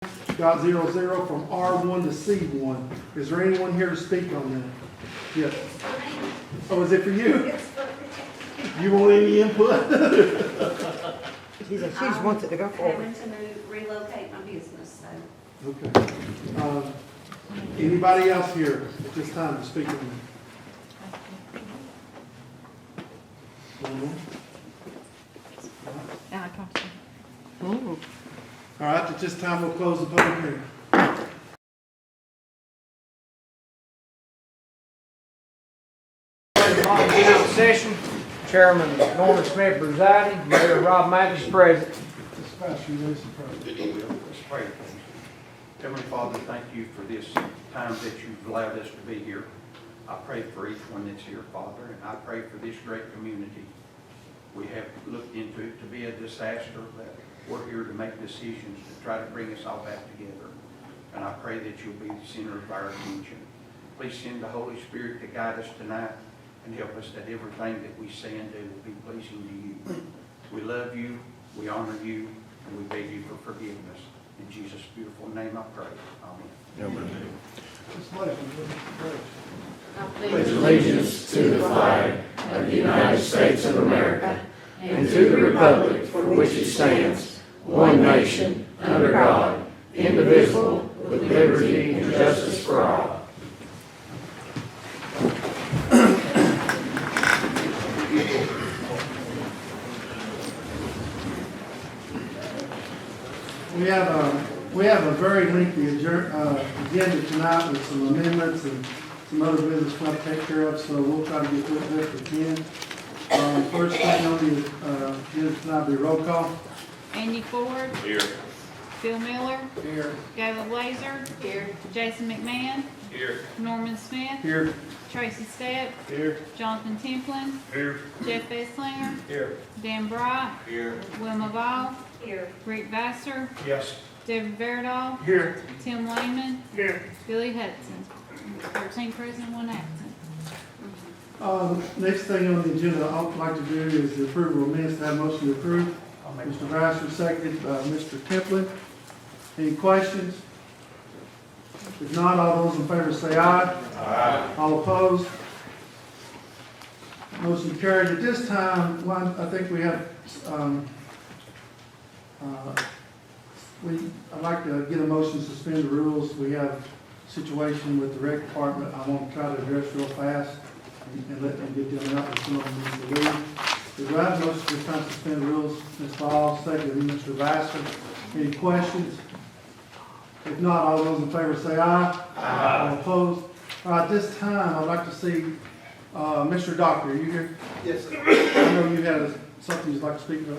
.00 from R1 to C1. Is there anyone here to speak on that? Yes. Oh, is it for you? You want any input? She just wants it to go forward. Having to relocate my business, so. Okay. Anybody else here at this time to speak on that? All right, at this time, we'll close the public hearing. Council session, Chairman Norman Smith presiding, Mayor Rob Mathis present. This past few days, Let's pray. Heavenly Father, thank you for this time that you've allowed us to be here. I pray for each one that's here, Father, and I pray for this great community. We have looked into it to be a disaster, but we're here to make decisions to try to bring us all back together. And I pray that you'll be the center of our attention. Please send the Holy Spirit to guide us tonight and help us that everything that we say and do will be pleasing to you. We love you, we honor you, and we beg you for forgiveness. In Jesus' beautiful name I pray. Amen. I pledge allegiance to the flag of the United States of America and to the republic for which it stands, one nation, under God, indivisible, with liberty and justice for all. We have a very lengthy agenda tonight with some amendments and some other business we have to take care of, so we'll try to get through it best we can. First thing on the agenda tonight will be roll call. Andy Ford. Here. Bill Miller. Here. Gayla Blazer. Here. Jason McMahon. Here. Norman Smith. Here. Tracy Stepp. Here. Jonathan Templin. Here. Jeff Esslinger. Here. Dan Bright. Here. Wilma Ball. Here. Rick Vassar. Yes. David Verdall. Here. Tim Lehman. Here. Billy Hudson. 13 present, 1 absent. Next thing on the agenda I'd like to do is the approval of minutes. To have a motion to approve. Mr. Vassar, seconded by Mr. Templin. Any questions? If not, all those in favor say aye. Aye. All opposed? Motion carried. At this time, I think we have, I'd like to get a motion to suspend the rules. We have a situation with the rec department I want to try to address real fast and let them get them out if someone needs to leave. Do I have a motion to kind of suspend the rules? Ms. Ball, second, Mr. Vassar. Any questions? If not, all those in favor say aye. Aye. All opposed? All right, this time, I'd like to see, Mr. Doctor, are you here? Yes, sir. I know you had something you'd like to speak about.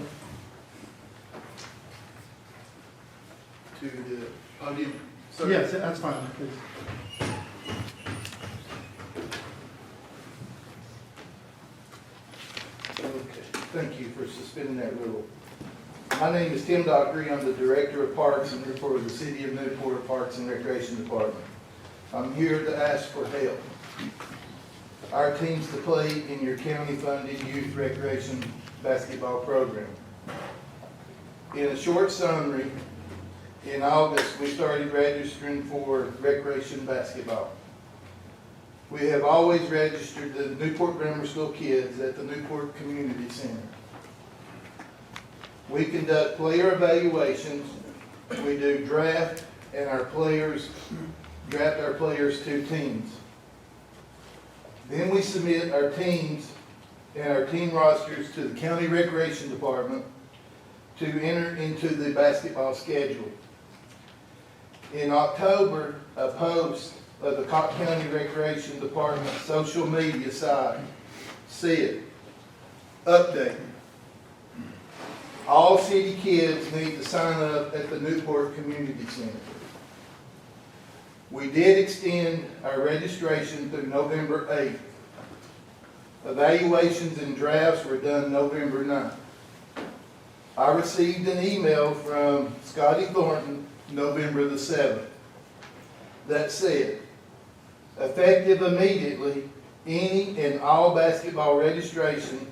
To the podium. Sir. Yes, that's fine, please. Okay, thank you for suspending that rule. My name is Tim Dockery. I'm the Director of Parks and for the City of Newport Parks and Recreation Department. I'm here to ask for help. Our teams to play in your county-funded youth recreation basketball program. In a short summary, in August, we started registering for recreation basketball. We have always registered the Newport Grammar School kids at the Newport Community Center. We conduct player evaluations, we do draft, and draft our players to teams. Then we submit our teams and our team rosters to the County Recreation Department to enter into the basketball schedule. In October, a post of the Cocke County Recreation Department social media site said, update, all city kids need to sign up at the Newport Community Center. We did extend our registration through November 8th. Evaluations and drafts were done November 9th. I received an email from Scotty Thornton November the 7th that said, effective immediately, any and all basketball registration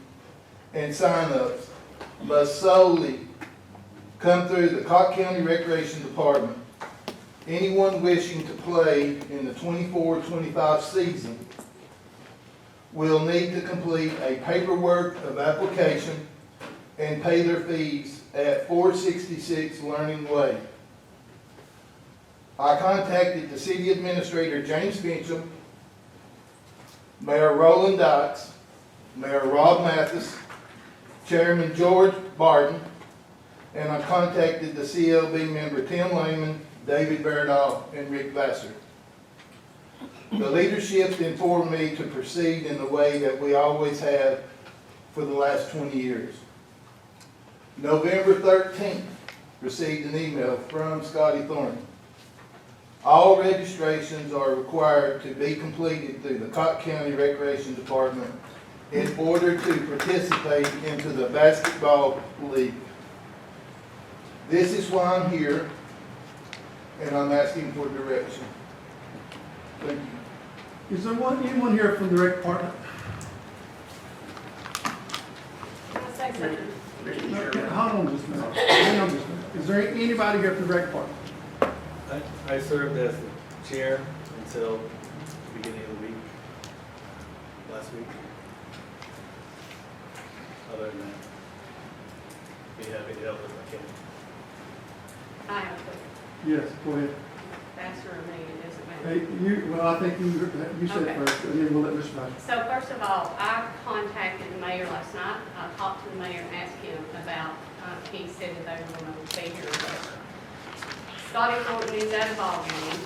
and sign-ups must solely come through the Cocke County Recreation Department anyone wishing to play in the 24-25 season will need to complete a paperwork of application and pay their fees at 466 Learning Way. I contacted the city administrator, James Fincham, Mayor Roland Dykes, Mayor Rob Mathis, Chairman George Barton, and I contacted the CLB member Tim Lehman, David Berdahl, and Rick Vassar. The leadership informed me to proceed in the way that we always have for the last 20 years. November 13th, received an email from Scotty Thornton. All registrations are required to be completed through the Cocke County Recreation Department in order to participate into the basketball league. This is why I'm here, and I'm asking for direction. Thank you. Is there anyone here from the rec department? Can I say something? No, hold on just a minute. Hang on just a minute. Is there anybody here from the rec department? I served as the chair until the beginning of the week, last week. Other than that, be happy to help if I can. I have a quick Yes, go ahead. answer or me, it doesn't matter. Hey, I think you said Okay. first, and then we'll let Mr. Vice. So first of all, I contacted the mayor last night. I talked to the mayor and asked him about, he said that they were going to be here or whatever. Scotty Thornton is at a ball game.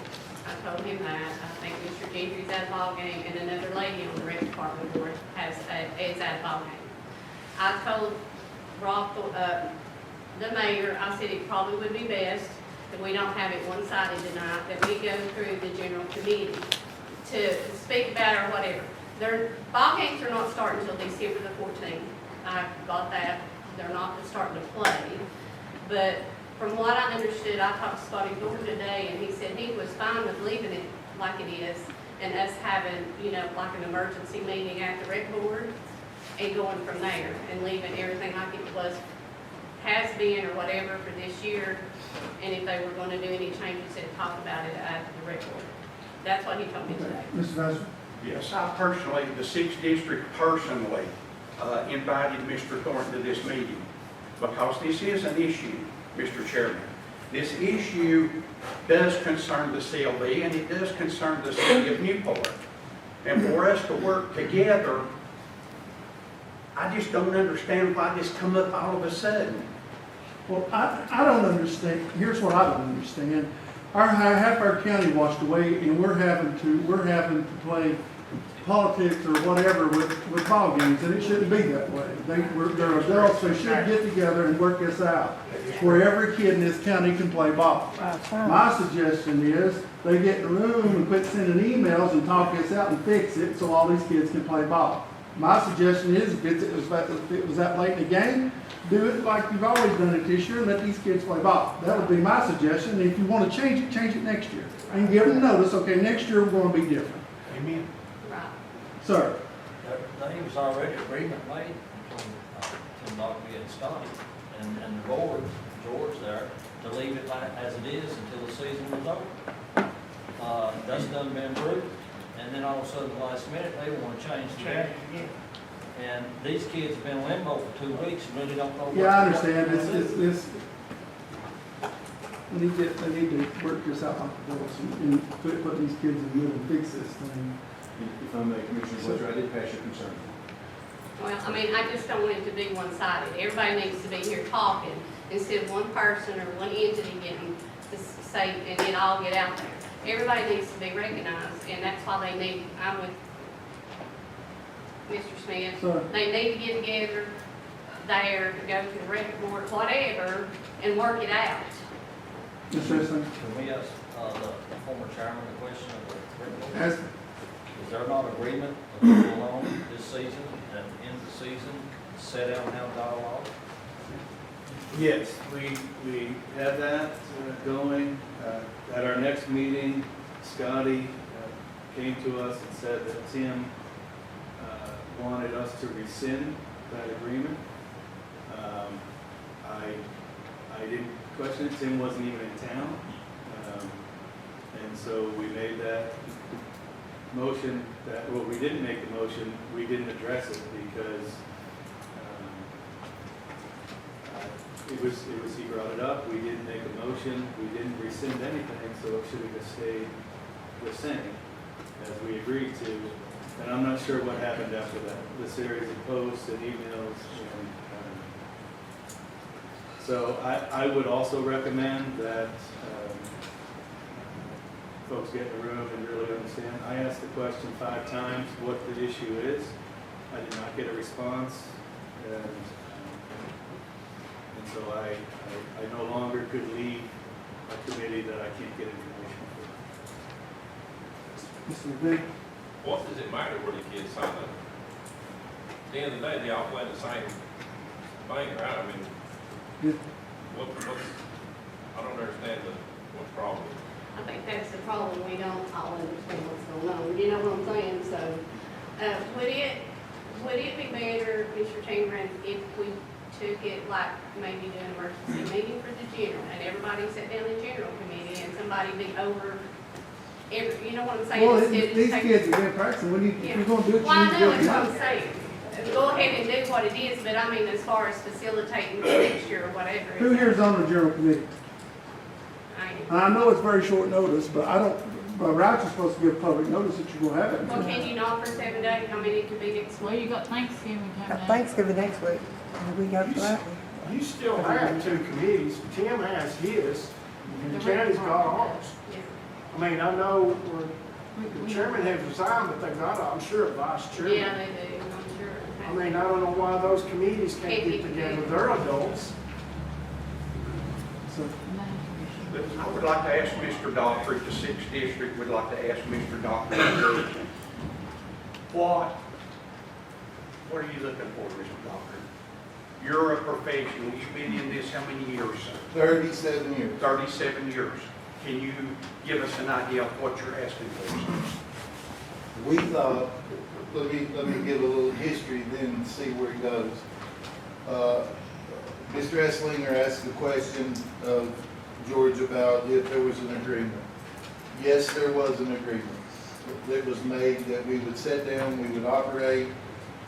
I told him that. I think Mr. Gentry's at a ball game, and another lady on the rec department board is at a ball game. I told the mayor, I said it probably would be best that we don't have it one-sided tonight, that we go through the general committee to speak about it or whatever. Their ball games are not starting until December the 14th. I got that. They're not starting to play. But from what I understood, I talked to Scotty Thornton today, and he said he was fine with leaving it like it is and us having, like an emergency meeting at the rec board and going from there and leaving everything like it was, has been or whatever for this year. And if they were going to do any changes, they'd talk about it at the rec board. That's what he told me today. Mr. Vice. Yes, I personally, the 6th District personally, invited Mr. Thornton to this meeting because this is an issue, Mr. Chairman. This issue does concern the CLB and it does concern the city of Newport. And for us to work together, I just don't understand why this come up all of a sudden. Well, I don't understand. Here's what I don't understand. Half our county washed away, and we're having to play politics or whatever with ball games, and it shouldn't be that way. They're adults, they should get together and work this out, where every kid in this county can play ball. My suggestion is they get in a room and quit sending emails and talk this out and fix it so all these kids can play ball. My suggestion is if it was that late in the game, do it like you've always done it this year and let these kids play ball. That would be my suggestion. And if you want to change it next year. And give them notice, okay, next year we're going to be different. Amen. Right. Sir? There was already agreement made between Tim Cocke and Scotty and the board, George there, to leave it like as it is until the season was over. That's done been approved, and then all of a sudden, the last minute, they want to change the game. And these kids have been in limbo for 2 weeks and really don't know what's Yeah, I understand. going on. They need to work this out like the boys and put these kids in the middle and fix this thing. If I may, Commissioner Fletcher, I did pass your concern. Well, I mean, I just don't want it to be one-sided. Everybody needs to be here talking instead of one person or one entity getting to say, and it all get out there. Everybody needs to be recognized, and that's why they need, I'm with Mr. Smith. Sir. They need to get together there, to go to the rec board, whatever, and work it out. Mr. Essen? Can we ask the former chairman the question of the rec board? Ask. Is there not agreement to go along this season, at the end of the season, set out and have dialogue? Yes, we have that going. At our next meeting, Scotty came to us and said that Tim wanted us to rescind that agreement. I didn't question it. Tim wasn't even in town. And so we made that motion, well, we didn't make the motion, we didn't address it because he brought it up, we didn't make a motion, we didn't rescind anything, so it should have just stayed the same as we agreed to. And I'm not sure what happened after that, the series of posts and emails. And, so I would also recommend that folks get in the room and really understand. I asked the question 5 times what the issue is. I did not get a response. And so I no longer could lead a committee that I can't get information for. Mr. McVeigh? What does it matter where the kids sign up? At the end of the day, they all play the same thing, right? I mean, what's, I don't understand what's the problem. I think that's the problem, we don't all understand what's going on, you know what I'm saying? So, would it be better, Mr. Chamberlain, if we took it like maybe do an emergency meeting for the general, and everybody sat down in general committee, and somebody be over you know what I'm saying? Well, Instead of these taking- kids are in practicing, if you're gonna do it, you Well, I need to know, go that's do what it. I'm saying. Go ahead and do what it is, but I mean, as far as facilitating the next year or whatever. Who here is on the general committee? I know it's very short notice, but but Ralph is supposed to give public notice that you're gonna have it. Well, can you not for 7 days? I mean, it could be next Well, week. you got Thanksgiving coming Got up. Thanksgiving next week, and we got that one. You still have 2 committees. Tim has his, and Channy's got ours. Yeah. I mean, I know the chairman has resigned, but they've got, I'm sure, a vice chairman. Yeah, they do, I'm sure. I mean, I don't know why those committees can't get together. They're adults. So, I would like to ask Mr. Daughtry, the 6th District would like to ask Mr. Daughtry, what are you looking for, Mr. Daughtry? You're a professional, you've been in this how many years, sir? 37 years. 37 years. Can you give us an idea of what you're asking for, sir? We thought, let me give a little history, then see where it goes. Mr. Esslinger asked the question of George about if there was an agreement. Yes, there was an agreement. It was made that we would sit down, we would operate,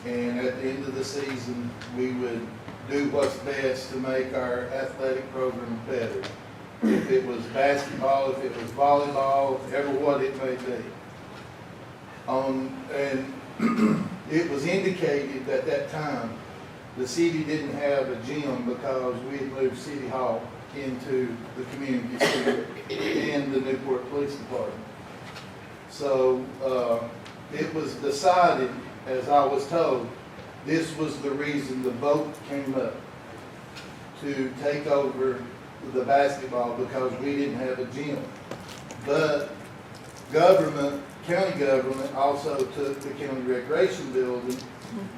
and at the end of the season, we would do what's best to make our athletic program better. If it was basketball, if it was volleyball, ever what it may be. And it was indicated at that time, the city didn't have a gym because we had moved City Hall into the community center and the Newport Police Department. So it was decided, as I was told, this was the reason the vote came up to take over the basketball because we didn't have a gym. But county government also took the county recreation building,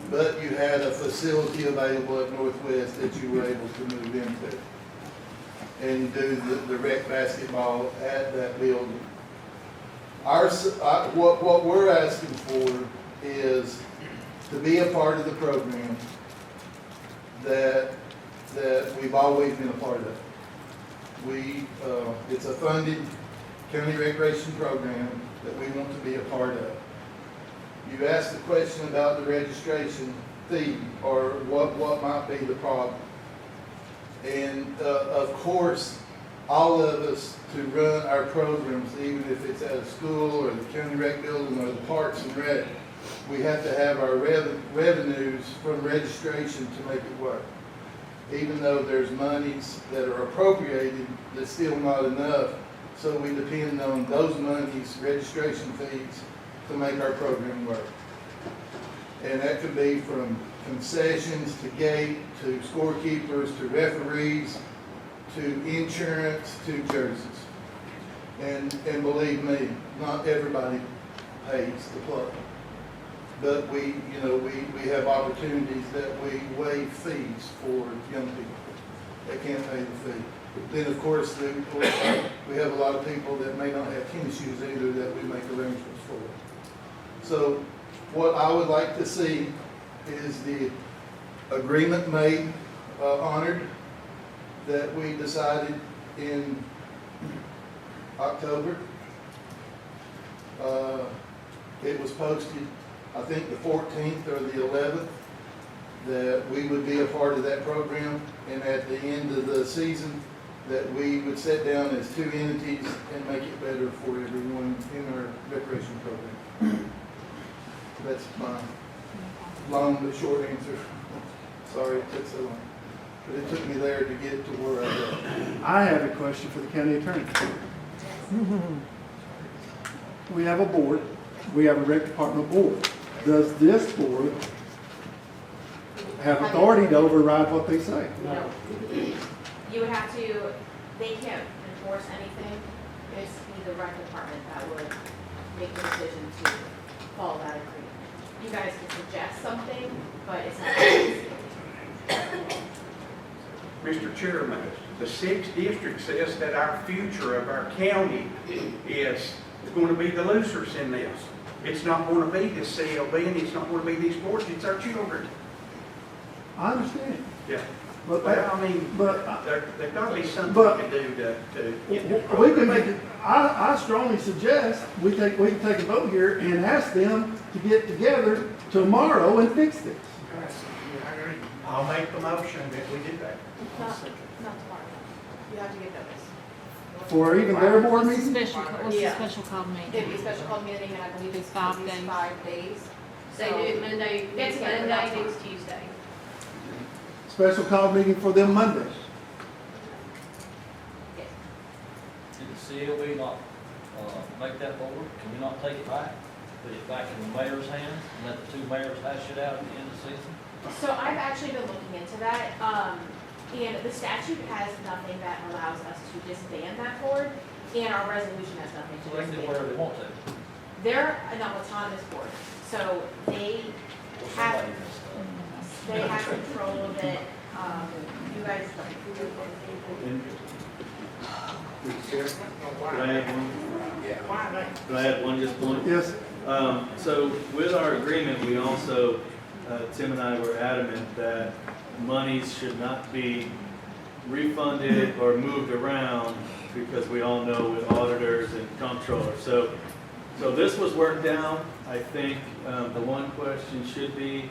but you had a facility available at Northwest that you were able to move into and do the rec basketball at that building. What we're asking for is to be a part of the program that we've always been a part of. It's a funded county recreation program that we want to be a part of. You asked the question about the registration fee or what might be the problem. And of course, all of us to run our programs, even if it's at a school or the county rec building or the parks and rec, we have to have our revenues from registration to make it work. Even though there's monies that are appropriated, that's still not enough. So we depend on those monies, registration fees, to make our program work. And that could be from concessions to gate, to scorekeepers, to referees, to insurance, to jerseys. And believe me, not everybody pays to play. But we have opportunities that we waive fees for young people that can't pay the fee. Then, of course, we have a lot of people that may not have tennis shoes either that we make arrangements for. So what I would like to see is the agreement made, honored, that we decided in October, It was posted, I think, the 14th or the 11th, that we would be a part of that program, and at the end of the season, that we would sit down as two entities and make it better for everyone in our recreation program. That's my long but short answer. Sorry it took so long, but it took me there to get to where I got. I have a question for the county attorney. We have a board, we have a rec department board. Does this board have authority to override what they say? No. You would have to, they can't enforce anything. It's the rec department that would make the decision to follow that agreement. You guys can suggest something, but it's not. Mr. Chairman, the 6th district says that our future of our county is going to be the losers in this. It's not going to be the CLB, and it's not going to be these boards, it's our children. I understand. Yeah. But Well, I mean, but there's got to be something but- we can do to get this we can program. make it, I strongly suggest we can take a vote here and ask them to get together tomorrow and fix this. I'll make the motion that we do that. Not tomorrow. You have to get notice. For even their board What's the meeting? what's the Yeah. special call meeting? It'd be a special call meeting, and I believe it's It's 5 at least days. 5 days. They do it Monday, Get it's together, Monday, that's fine. next Tuesday. Special call meeting for them Monday. Did the CLB not, make that forward? Can we not take it back? Put it back in the mayor's hands and let the two mayors hash it out at the end of the season? So I've actually been looking into that, and the statute has nothing that allows us to disband that board, and our resolution has nothing So to they can do disband. whatever they want to. They're an autonomous board, so they Or have, somebody messed up. they have control of it, you guys. Could I add one? Could I add one just point? Yes, So with our agreement, we also, Tim and I were adamant that monies should not be refunded or moved around because we all know with auditors and comptrollers. So this was worked out. I think the one question should be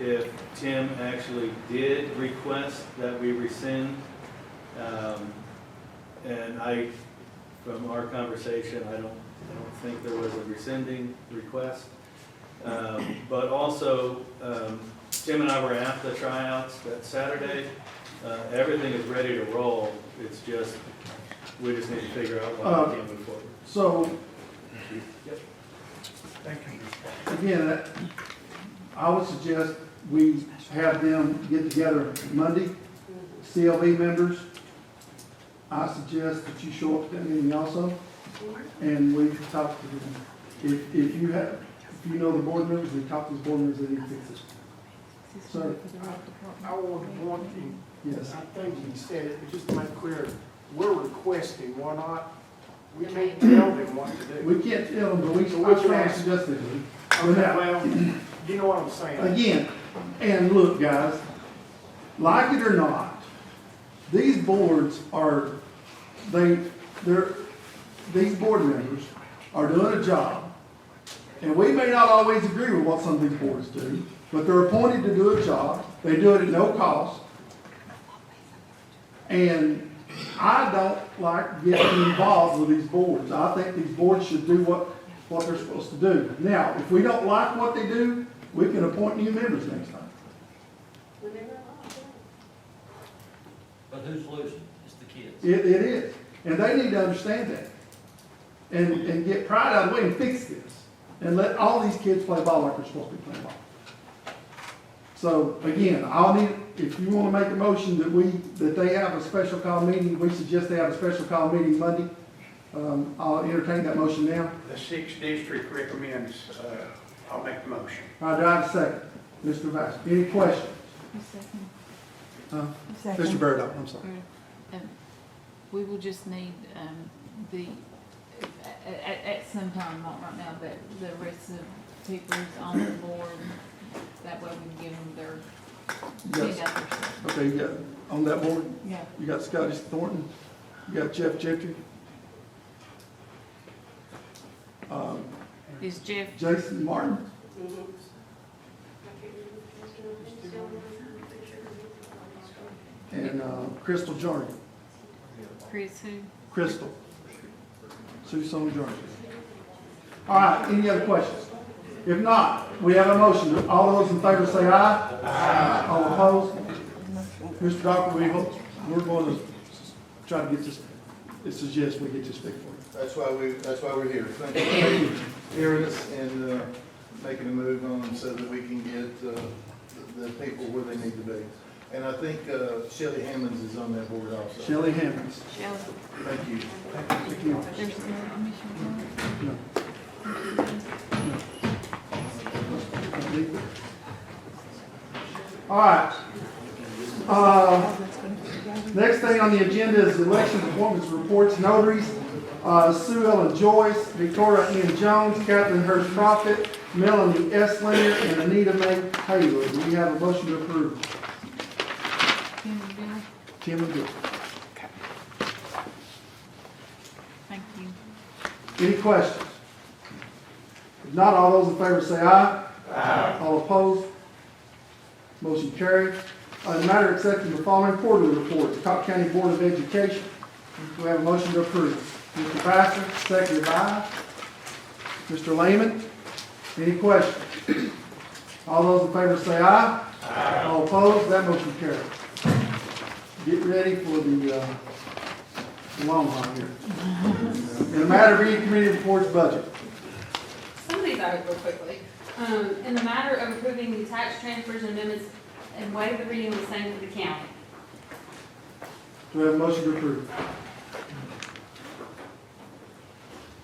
if Tim actually did request that we rescind. And from our conversation, I don't think there was a rescinding request. But also, Tim and I were at the tryouts that Saturday. Everything is ready to roll. It's just, we just need to figure out why we can't move forward. so Thank you. again, I would suggest we have them get together Monday, CLB members. I suggest that you show up at that meeting also, and we talk to them. If you know the board members, we talk to the board members, they need to fix it. Sir? I want one thing, Yes. I think you said it, but just to make clear, we're requesting, we're not, we can't tell them what to do. We can't tell them, but we, So I we can strongly ask. suggest they do. Okay, well, you know what I'm saying? Again, and look, guys, like it or not, these boards are, these board members are doing a job. And we may not always agree with what some of these boards do, but they're appointed to do a job. They do it at no cost. And I don't like getting involved with these boards. I think these boards should do what they're supposed to do. Now, if we don't like what they do, we can appoint new members next time. But who's losing? It's the kids. It is. And they need to understand that. And get pride out of the way and fix this. And let all these kids play ball like they're supposed to be playing ball. So again, if you want to make a motion that they have a special call meeting, we suggest they have a special call meeting Monday. I'll entertain that motion now. The 6th district recommends, I'll make the motion. All right, do I have a second? Mr. Vice, any questions? Mr. Burdock, I'm sorry. We will just need, at some time, not right now, but the rest of the people who's on the board, that way we can give them their, Yes. send out their stuff. Okay, you got, on that board, Yeah. you got Scotty Thornton, you got Jeff Gentry. Is Jeff, Jason Martin, and Crystal Journey. Chris who? Crystal. Susan Journey. All right, any other questions? If not, we have a motion. All those in favor say aye. Aye. All opposed? Mr. Doctor, we're going to try to get this, suggest we get this fixed for you. That's why we're here. Thank you for hearing us and making a move on so that we can get the people where they need to be. And I think Shelley Hammonds is on that board also. Shelley Hammonds. Shelley. Thank you. Thank you. There's no commissioner. All right. Next thing on the agenda is election appointments, reports, notaries. Sue Ellen Joyce, Victoria N. Jones, Kathleen Hurst Prophet, Melanie Esslinger, and Anita Mae Taylor. Do we have a motion to approve? Tim and Bill. Thank you. Any questions? If not, all those in favor say aye. Aye. All opposed? Motion carried. In the matter of accepting the following quarterly reports, Cocke County Board of Education. Do we have a motion to approve? Mr. Bassett, seconded by Mr. Lehman. Any questions? All those in favor say aye. Aye. All opposed? That motion carried. Get ready for the long haul here. In the matter of reading committee reports, budget. Some of these I would go quickly. In the matter of approving the tax transfers and amendments and waive the reading of the same for the county. Do we have a motion to approve?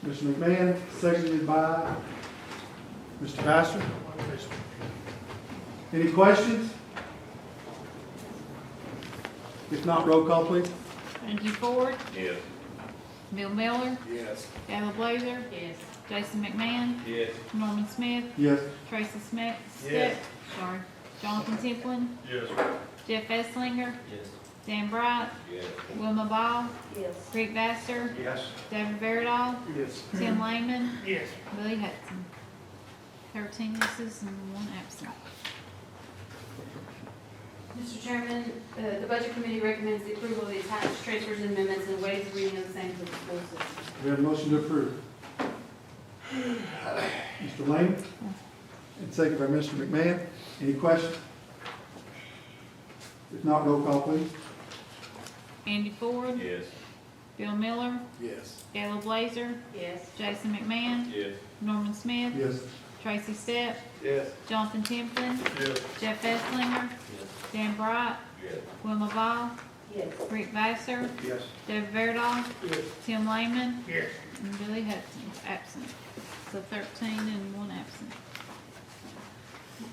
Mr. McMahon, seconded by Mr. Pastor. Any questions? If not, roll call, please. Angie Ford, Yes. Bill Miller, Yes. Gala Blazer, Yes. Jason McMahon, Yes. Norman Smith, Yes. Tracy Smith, Yes. Jonathan Templin, Yes. Jeff Esslinger, Yes. Dan Bright, Yes. Wilma Ball, Yes. Rick Vassar, Yes. David Verdall, Yes. Tim Lehman, Yes. Billy Hudson. 13 yeses and 1 absent. Mr. Chairman, the Budget Committee recommends the approval of the attached transfers and amendments and waives the reading of the same for the school system. We have a motion to approve. Mr. Lane, and second by Mr. McMahon. Any questions? If not, roll call, please. Andy Ford, Yes. Bill Miller, Yes. Gala Blazer, Yes. Jason McMahon, Yes. Norman Smith, Yes. Tracy Stepp, Yes. Jonathan Templin, Yes. Jeff Esslinger, Yes. Dan Bright, Yes. Wilma Ball, Yes. Rick Vassar, Yes. David Verdall, Yes. Tim Lehman, Yes. and Billy Hudson, absent. So 13 and 1 absent.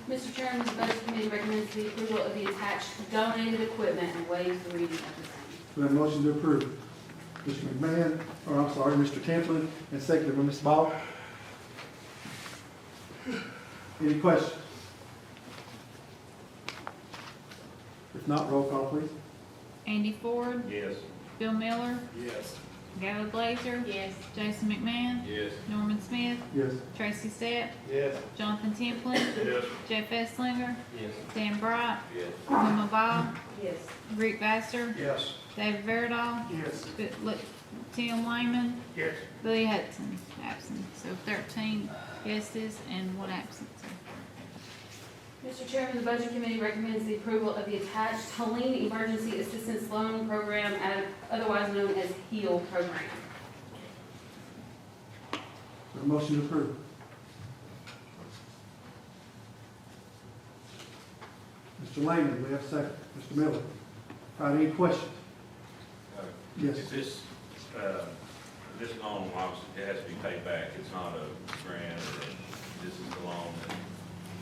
Mr. Chairman, the Budget Committee recommends the approval of the attached donated equipment and waives the reading of the same. We have a motion to approve. Mr. McMahon, or I'm sorry, Mr. Templin, and seconded by Ms. Ball. Any questions? If not, roll call, please. Andy Ford, Yes. Bill Miller, Yes. Gala Blazer, Yes. Jason McMahon, Yes. Norman Smith, Yes. Tracy Stepp, Yes. Jonathan Templin, Yes. Jeff Esslinger, Yes. Dan Bright, Yes. Wilma Ball, Yes. Rick Vassar, Yes. David Verdall, Yes. Tim Lehman, Yes. Billy Hudson, absent. So 13 yeses and 1 absent. Mr. Chairman, the Budget Committee recommends the approval of the attached Helene Emergency Assistance Loan Program, otherwise known as HEAL program. A motion to approve. Mr. Lehman, we have a second. Mr. Miller. All right, any questions? Yes. Is this, this loan, obviously, it has to be paid back, it's not a grant, this is the loan that.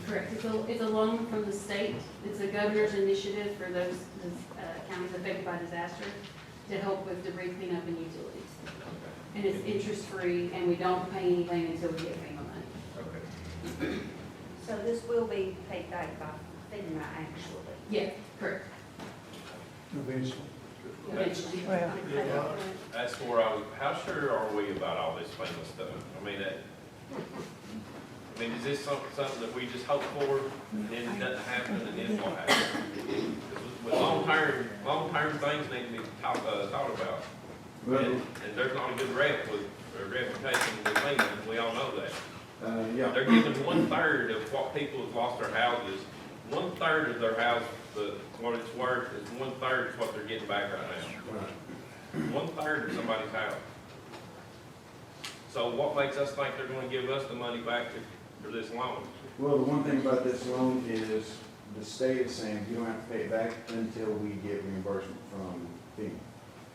Correct. It's a loan from the state. It's a governor's initiative for those counties affected by disaster to help with debris cleanup and utilities. And it's interest-free, and we don't pay anything until we get FEMA money. Okay. So this will be paid back by FEMA, actually. Yeah, correct. Eventually. Eventually. Well, That's where how sure are we about all this FEMA stuff? I mean, I mean, is this something that we just hope for, and then it doesn't happen, and then what happens? 'Cause with long-term things need to be thought about. And there's not a good reputation with FEMA, we all know that. Yeah. They're giving 1/3 of what people have lost their houses, 1/3 of their house, what it's worth, is 1/3 is what they're getting back right now. 1/3 of somebody's house. So what makes us think they're gonna give us the money back for this loan? Well, the one thing about this loan is the state is saying you don't have to pay it back until we get reimbursement from FEMA.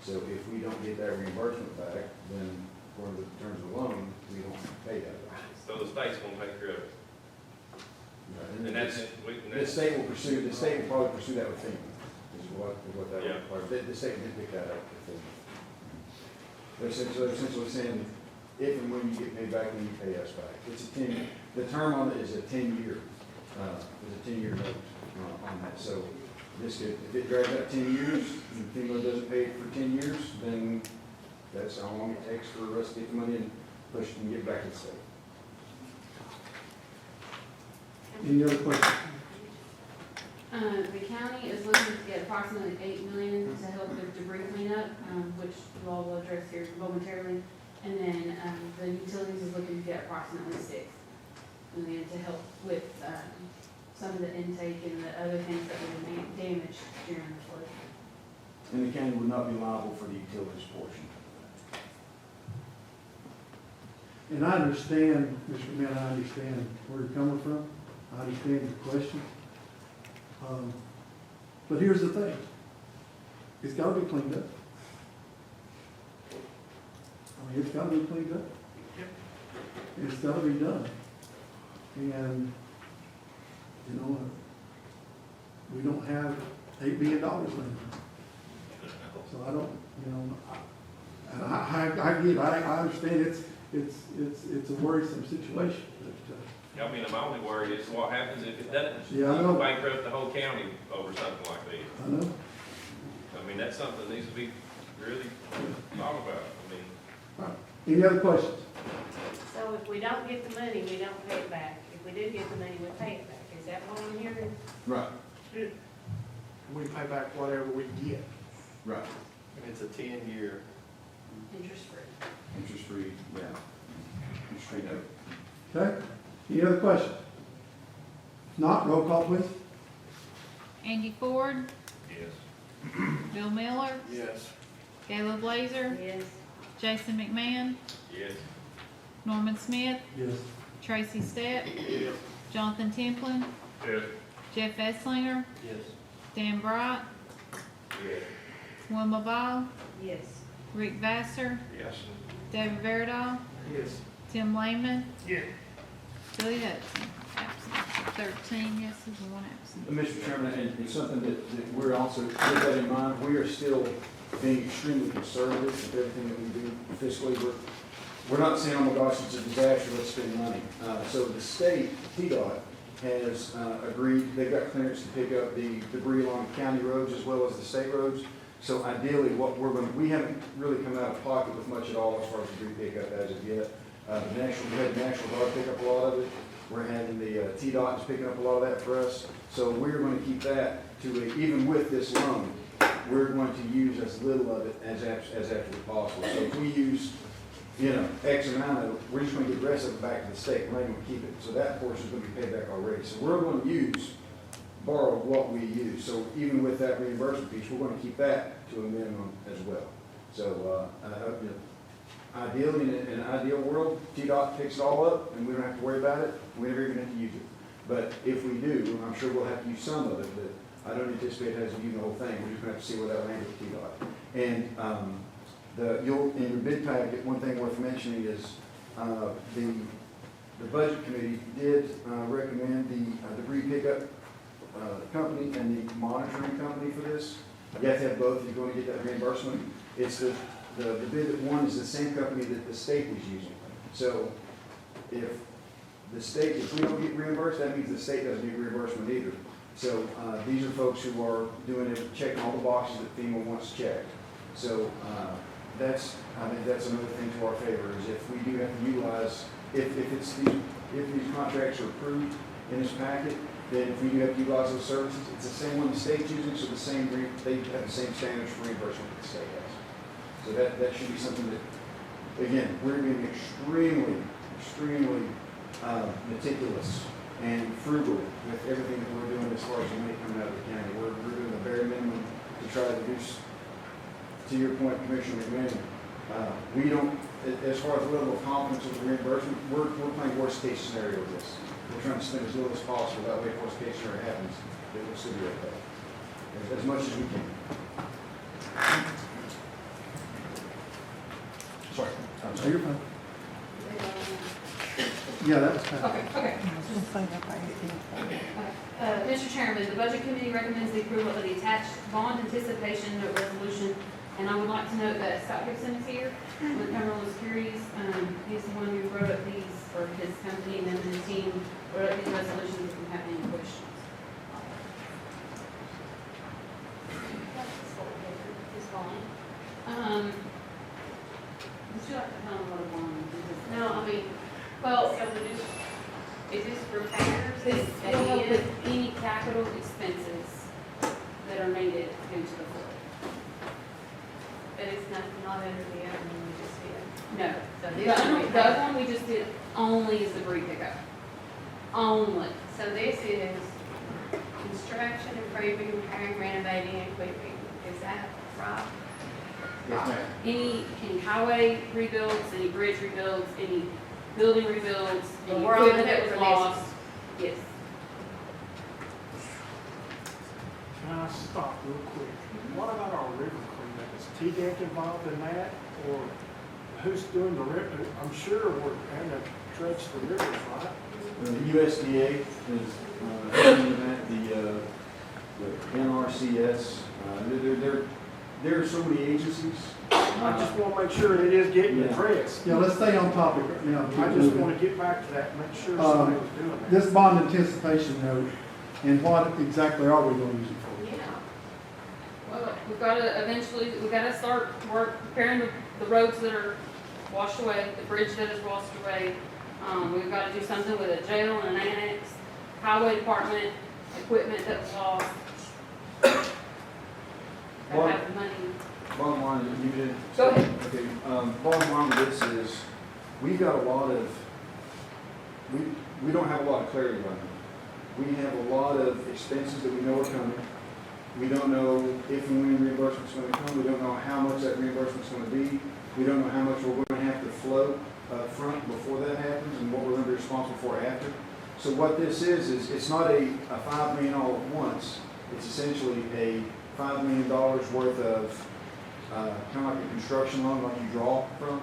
So if we don't get that reimbursement back, then for the terms of the loan, we don't have to pay that back. So the state's gonna take care of it. And And that's, the state will probably pursue that with FEMA, is what that Yeah. requires. The state did pick that up with FEMA. They're essentially saying, if and when you get paid back, then you pay us back. It's a 10, the term on it is a 10-year, note on that. So this could, if it drags out 10 years, and FEMA doesn't pay it for 10 years, then that's how long it takes for us to get the money and push it and get it back to the state. Any other questions? The county is looking to get approximately $8 million to help with debris cleanup, which you all will address here momentarily. And then, the utilities is looking to get approximately $6 million to help with, some of the intake and the other things that were damaged during the flood. And the county would not be liable for the utilities portion. And I understand, Mr. Mann, I understand where you're coming from. I understand your question. But here's the thing. It's gotta be cleaned up. I mean, it's gotta be cleaned up. It's gotta be done. And, you know, we don't have $8 billion laying there. So I don't, you know, I understand it's a worrisome situation. I mean, my only worry is what happens if it doesn't. Yeah, I know. Bankrupt the whole county over something like this. I know. I mean, that's something that needs to be really thought about. I mean, All right. Any other questions? So if we don't get the money, we don't pay it back. If we do get the money, we pay it back. Is that what I'm hearing? Right. We pay back whatever we get. Right. And it's a 10-year. Interest-free. Interest-free, yeah. Interest-free note. Okay? Any other questions? If not, roll call, please. Andy Ford, yes. Bill Miller, Yes. Caleb Blazer, Yes. Jason McMahon, Yes. Norman Smith, Yes. Tracy Stepp, Yes. Jonathan Templin, Yes. Jeff Esslinger, Yes. Dan Bright, Yes. Wilma Ball, Yes. Rick Vassar, Yes. David Verdall, Yes. Tim Lehman, Yes. Billy Hudson, absent. 13 yeses and 1 absent. Mr. Chairman, and it's something that we're also, with that in mind, we are still being extremely conservative with everything that we do fiscally. We're not saying, oh my gosh, it's a disaster, let's spend money. So the state, TDOT, has agreed, they've got clearance to pick up the debris along county roads as well as the state roads. So ideally, what we haven't really come out of pocket with much at all as far as debris pickup as of yet. We had National Guard pick up a lot of it. We're having the TDOT is picking up a lot of that for us. So we're going to keep that even with this loan, we're going to use as little of it as absolutely possible. So if we use, X amount of it, we're just going to get the rest of it back to the state. We're not going to keep it. So that portion is going to be paid back already. So we're going to borrow what we use. So even with that reimbursement piece, we're going to keep that to a minimum as well. So ideally, in an ideal world, TDOT picks it all up and we don't have to worry about it. We never even have to use it. But if we do, I'm sure we'll have to use some of it, but I don't anticipate having to use the whole thing. We're just going to have to see where that lands with TDOT. And in your bid packet, one thing worth mentioning is the budget committee did recommend the debris pickup company and the monitoring company for this. You have to have both if you're going to get that reimbursement. It's the bid that won is the same company that the state was using. So if we don't get reimbursed, that means the state doesn't get reimbursement either. So these are folks who are doing it, checking all the boxes that FEMA wants checked. So I think that's another thing to our favor, is if we do have to utilize, if these contracts are approved in this packet, then if we do have to utilize those services, it's the same one the state's using, so they have the same standards for reimbursement that the state has. So that should be something that, again, we're being extremely meticulous and frugal with everything that we're doing as far as the money coming out of the county. We're doing the bare minimum to try to reduce, to your point, Commissioner McMahon, we don't, as far as the level of confidence with the reimbursement, we're playing worst case scenario with this. We're trying to spend as little as possible, that way if worst case scenario happens, it will still be okay. As much as we can. Sorry. I'm sorry. You're fine. Yeah, that was fine. Okay. Mr. Chairman, the Budget Committee recommends the approval of the attached bond anticipation note resolution. And I would like to note that Scott Gibson is here with Cumberland Securities. He's the one who wrote up these, or his company and then his team wrote up these resolutions if you have any questions. Would you like to tell them what a bond is? No, I mean, Well, so is this repairs? this will help with any capital expenses that are needed due to the flood. But it's not under the other one we just did. No. So The this other is the other one we just did only is the debris pickup. Only. So this is construction, improving, repairing, renovating, and equipping. Is that right? Yes, ma'am. Any highway rebuilds, any bridge rebuilds, any building rebuilds, But any we're on the equipment that hook was for this. lost. Yes. Can I stop real quick? What about our river cleanup? Is T-Dec involved in that, or who's doing the river? I'm sure we're having to dredge the rivers, right? The USDA is doing that, the NRCS, there are so many agencies. I just want to make sure it is getting Yeah. addressed. Yeah, let's stay on topic right now. I just want to get back to that, and make sure somebody was doing that. This bond anticipation note, and what exactly are we going to use it for? Yeah. Well, we've got to start repairing the roads that are washed away, the bridge that is washed away. We've got to do something with a jail and an annex, highway department, equipment that was lost. Gotta have the money. Bottom line, you did. Go ahead. Okay, bottom line of this is, we've got a lot of, we don't have a lot of clarity right now. We have a lot of expenses that we know are coming. We don't know if and when reimbursement's going to come. We don't know how much that reimbursement's going to be. We don't know how much we're going to have to float up front before that happens and what we're going to be responsible for after. So what this is it's not a $5 million all at once. It's essentially a $5 million worth of kind of like a construction loan like you draw from.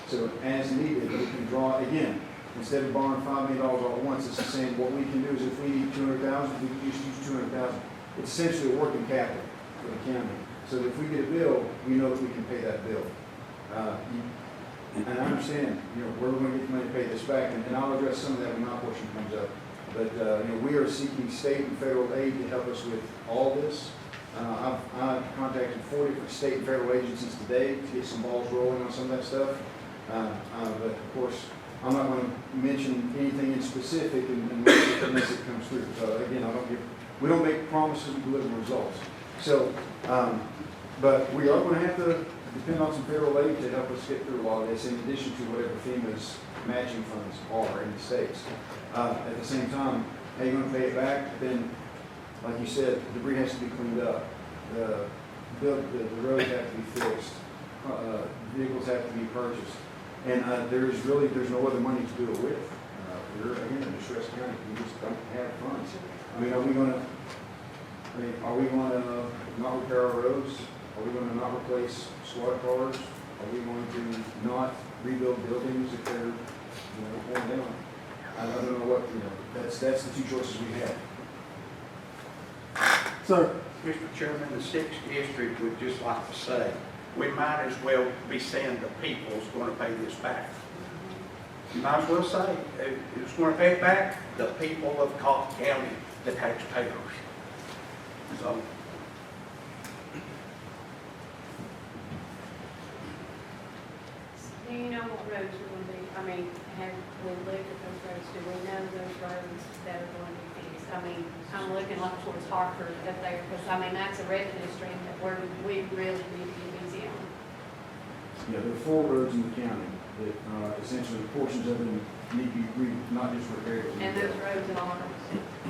So as needed, we can draw again. Instead of borrowing $5 million all at once, it's saying what we can do is if we need $200,000, we can just use $200,000. It's essentially a working capital for the county. So that if we get a bill, we know that we can pay that bill. And I understand, where we're going to get the money to pay this back, and I'll address some of that when my portion comes up. But, we are seeking state and federal aid to help us with all this. I've contacted 4 different state and federal agencies today to get some balls rolling on some of that stuff. But of course, I'm not going to mention anything in specific unless it comes through. So again, we don't make promises, we deliver results. So, but we are going to have to depend on some federal aid to help us get through a lot of this, in addition to whatever FEMA's matching funds are in the states. At the same time, how you going to pay it back? Then, like you said, debris has to be cleaned up. The roads have to be fixed. Vehicles have to be purchased. And there's no other money to do it with. We're, again, a distressed county. We just don't have funds. Are we going to not repair our roads? Are we going to not replace squad cars? Are we going to not rebuild buildings if they're torn down? I don't know what, that's the 2 choices we have. Sir? Mr. Chairman, the 6th District would just like to say, we might as well be saying the people's going to pay this back. You might as well say, who's going to pay it back? The people of Cocke County, the taxpayers. So, roads are gonna be, I mean, have we looked at those roads? Do we know those roads that are going to be fixed? I mean, I'm looking like towards Hartford up there, because I mean, that's a revenue stream that we really need to get busy on. Yeah, there are 4 roads in the county that, essentially portions of them need to be not just repaired. but And those rebuilt. roads are ours.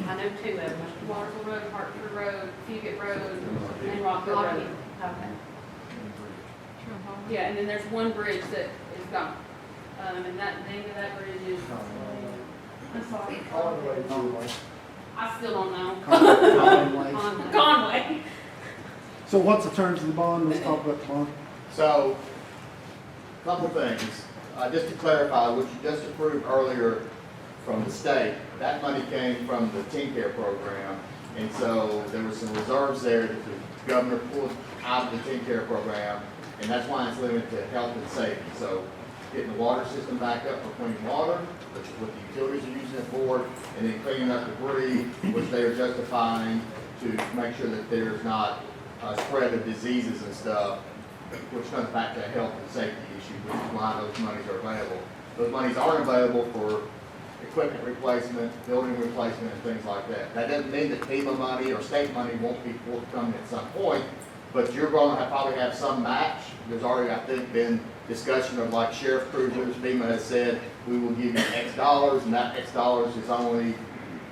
I know 2 of them. Waterville Road, Hartford Road, Fugit Road, and Rockville Rocky. Road. Okay. Yeah, and then there's one bridge that is gone. And that, the name of that bridge is, I'm sorry. I still don't know. Conway. Conway. So what's the terms of the bond? Let's talk about the bond. So, couple things. Just to clarify, what you just approved earlier from the state, that money came from the Teen Care program. And so there were some reserves there that the governor pulled out of the Teen Care program. And that's why it's limited to health and safety. So getting the water system back up for clean water, which is what the utilities are using it for, and then cleaning up debris, which they are justifying to make sure that there's not a spread of diseases and stuff, which comes back to a health and safety issue, which is why those monies are available. Those monies aren't available for equipment replacement, building replacement, and things like that. That doesn't mean that FEMA money or state money won't be forthcoming at some point, but you're going to probably have some match. There's already, I think, been discussion of like sheriff cruisers. FEMA has said, we will give you X dollars, and that X dollars is only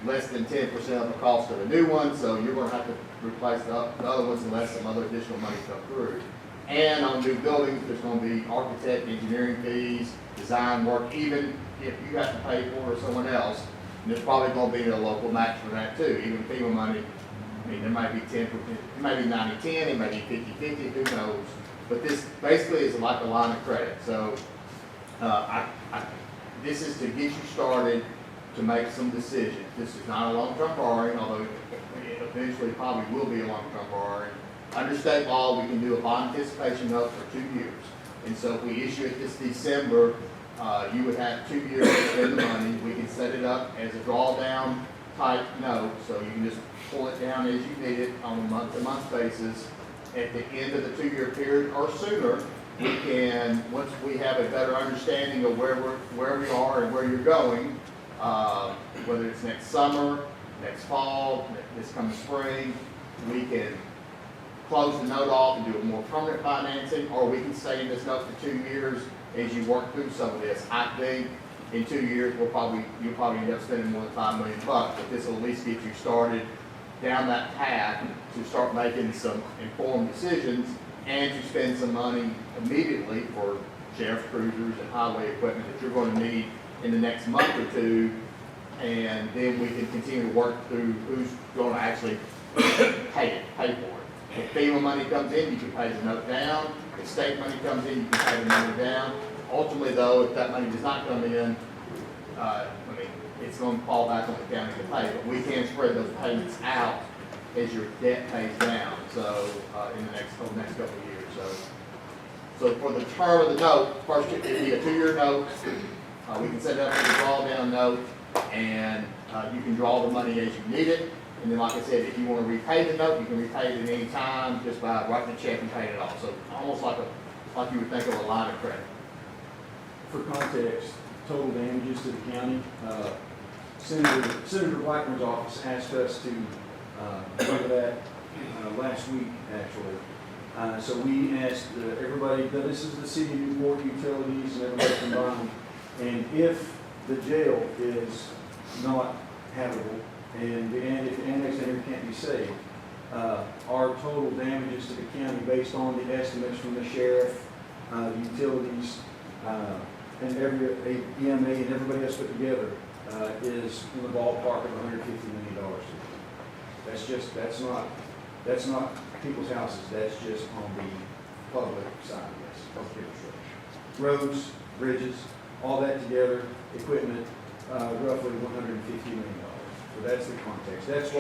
less than 10% of the cost of a new one, so you're going to have to replace the other ones unless some other additional money comes through. And on new buildings, there's going to be architect, engineering fees, design work, even if you have to pay for it or someone else. And there's probably going to be a local match for that too. Even FEMA money, I mean, there might be 10%, it might be 90-10, it might be 50-50, who knows. But this basically is like a line of credit. So this is to get you started to make some decisions. This is not a long-term borrowing, although it eventually probably will be a long-term borrowing. Under state law, we can do a bond anticipation note for 2 years. And so if we issue it this December, you would have 2 years to spend the money. We can set it up as a drawdown type note, so you can just pull it down as you need it on a month-to-month basis. At the end of the 2-year period or sooner, we can, once we have a better understanding of where we are and where you're going, whether it's next summer, next fall, this coming spring, we can close the note off and do a more permanent financing, or we can stay in this note for 2 years as you work through some of this. I think in 2 years, you'll probably end up spending more than $5 million, but this will at least get you started down that path to start making some informed decisions and to spend some money immediately for sheriff's cruisers and highway equipment that you're going to need in the next month or 2, and then we can continue to work through who's going to actually pay for it. If FEMA money comes in, you can pay the note down. If state money comes in, you can pay the money down. Ultimately, though, if that money does not come in, it's going to fall back on the county to pay, but we can spread those payments out as your debt pays down, so, in the next couple of years, so for the term of the note, first it'll be a 2-year note, we can set it up as a drawdown note, and, you can draw the money as you need it, and then like I said, if you want to repay the note, you can repay it at any time just by writing a check and paying it off, so almost like you would think of a line of credit. For context, total damages to the county, Senator Blackman's office asked us to cover that last week, actually. So we asked everybody, this is the city of Newport utilities and everybody combined, and if the jail is not habitable and if the annex area can't be saved, our total damages to the county based on the estimates from the sheriff, utilities, and every EMA and everybody else put together is in the ballpark of $150 million. That's not people's houses. That's just on the public side, yes, public infrastructure. Roads, bridges, all that together, equipment, roughly $150 million. So that's the context. That's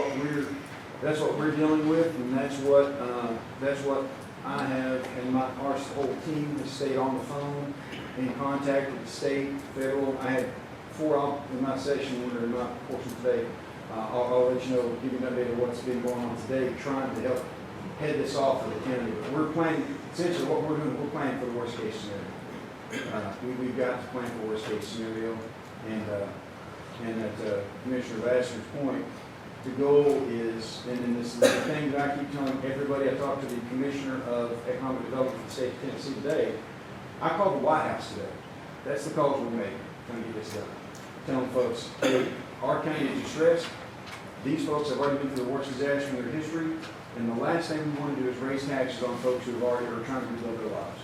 what we're dealing with, and that's what I have, and our whole team has stayed on the phone in contact with the state, federal. I had 4 in my session, or in my portion today. I'll let you know, give you an update of what's been going on today, trying to help head this off for the county. But we're planning, essentially what we're doing, we're planning for the worst case scenario. we've got to plan for worst case scenario, and at Commissioner Vassar's point, the goal is, and this is the thing that I keep telling everybody, I talked to the Commissioner of Economic Development for the state of Tennessee today, I called the White House today. That's the calls we're making, trying to get this done. Telling folks, hey, our county is distressed. These folks have already been through the worst disaster in their history, and the last thing we want to do is raise taxes on folks who have already are trying to rebuild their lives,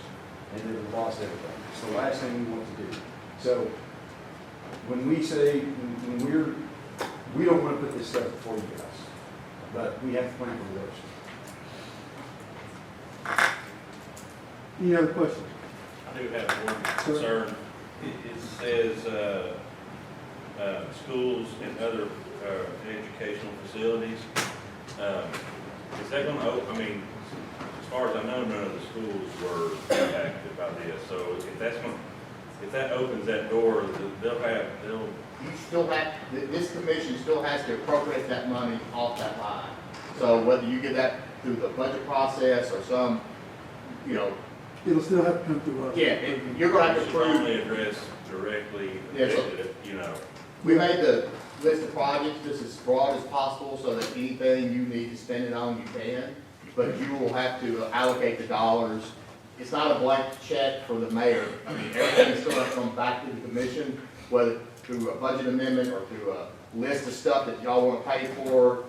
and they've lost everything. It's the last thing we want to do. So when we say, we don't want to put this stuff before you guys, but we have to plan for the worst. Any other questions? I do have one concern. It says, schools and other, educational facilities. Is that gonna open, I mean, as far as I know, none of the schools were impacted by this, so if that opens that door, they'll. You still have, this commission still has to appropriate that money off that line. So whether you get that through the budget process or some, you know. It'll still have to come through us. Yeah, you're gonna have to It's prove. only addressed directly, Yeah, so you know. we made the list of projects just as broad as possible so that anything you need to spend it on, you can. But you will have to allocate the dollars. It's not a blank check for the mayor. I mean, everything is still going to come back to the commission, whether through a budget amendment or through a list of stuff that y'all want to pay for.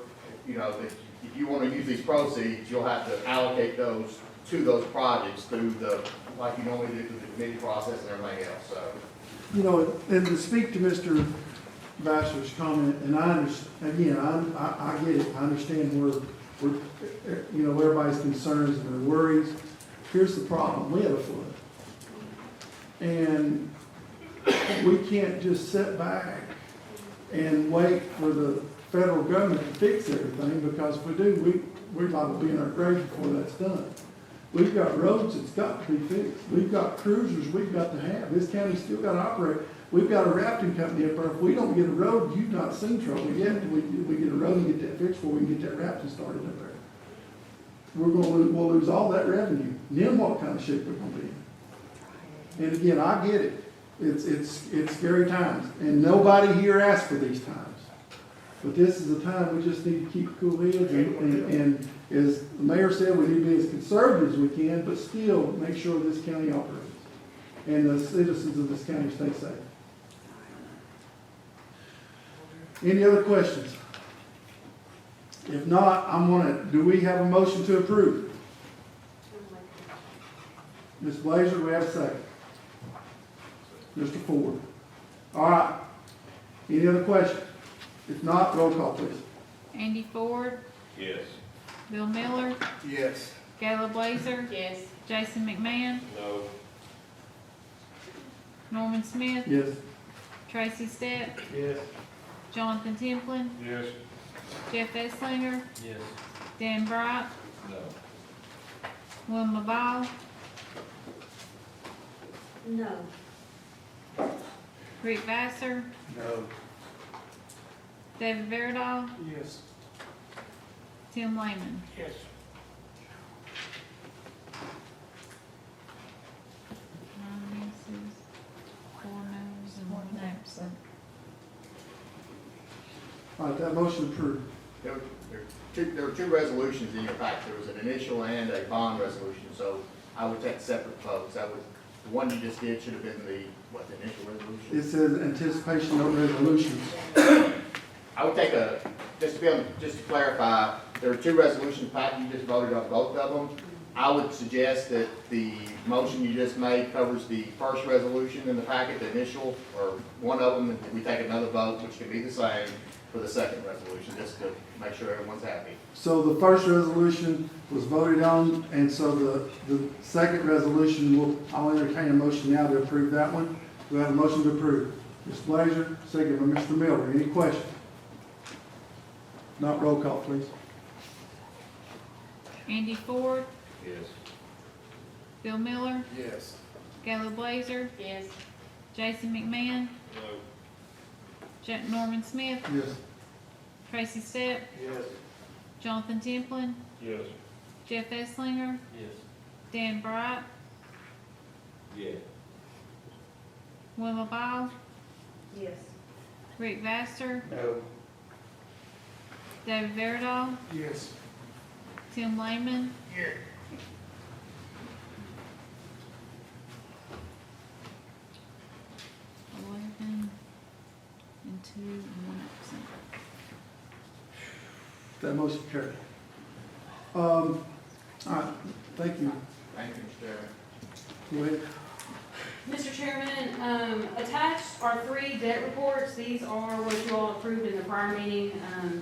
You know, if you want to use these proceeds, you'll have to allocate those to those projects through the, like you normally do through the committee process and everything else, so. You know, and to speak to Mr. Vassar's comment, and I understand, again, I get it, I understand where, you know, everybody's concerns and their worries. Here's the problem, we had a flood. And we can't just sit back and wait for the federal government to fix everything, because if we do, we're liable to be in our grave before that's done. We've got roads that's got to be fixed. We've got cruisers we've got to have. This county's still got to operate. We've got a rafting company up there. If we don't get a road, you've not seen trouble yet. We get a road and get that fixed before we can get that rafting started up there. We'll lose all that revenue. Then what kind of shape we're gonna be in? And again, I get it. It's scary times, and nobody here asked for these times. But this is a time we just need to keep cool heads, and as the mayor said, we need to be as conservative as we can, but still make sure this county operates and the citizens of this county stay safe. Any other questions? If not, do we have a motion to approve? Ms. Blazer, do we have a second? Mr. Ford. All right. Any other questions? If not, roll call, please. Andy Ford, Yes. Bill Miller, Yes. Gayla Blazer, Yes. Jason McMahon, No. Norman Smith, Yes. Tracy Stepp, Yes. Jonathan Templin, Yes. Jeff Esslinger, Yes. Dan Bright, No. Wilma Ball, No. Rick Vassar, No. David Verdall, Yes. Tim Lehman. Yes. Nine yeses, 4 noes, and 1 absent. All right, that motion approved. There were two resolutions in your pack. There was an initial and a bond resolution, so I would take separate votes. The one you just did should have been the initial resolution? It says anticipation of resolutions. I would take just to clarify, there were two resolutions packed, you just voted on both of them. I would suggest that the motion you just made covers the first resolution in the packet, the initial, or one of them, and we take another vote, which can be the same, for the second resolution, just to make sure everyone's happy. So the first resolution was voted on, and so the second resolution, I'll entertain a motion now to approve that one. Do we have a motion to approve? Ms. Blazer, second by Mr. Miller. Any questions? Not roll call, please. Andy Ford, Yes. Bill Miller, Yes. Gayla Blazer, Yes. Jason McMahon, No. Norman Smith, Yes. Tracy Stepp, Yes. Jonathan Templin, Yes. Jeff Esslinger, Yes. Dan Bright, Yeah. Wilma Ball, Yes. Rick Vassar, No. David Verdall, Yes. Tim Lehman. Yeah. 11 and 2 and 1 absent. That motion carried. All right, thank you. Thank you, Mr. Chairman. Go ahead. Mr. Chairman, attached are 3 debt reports. These are what you all approved in the prior meeting.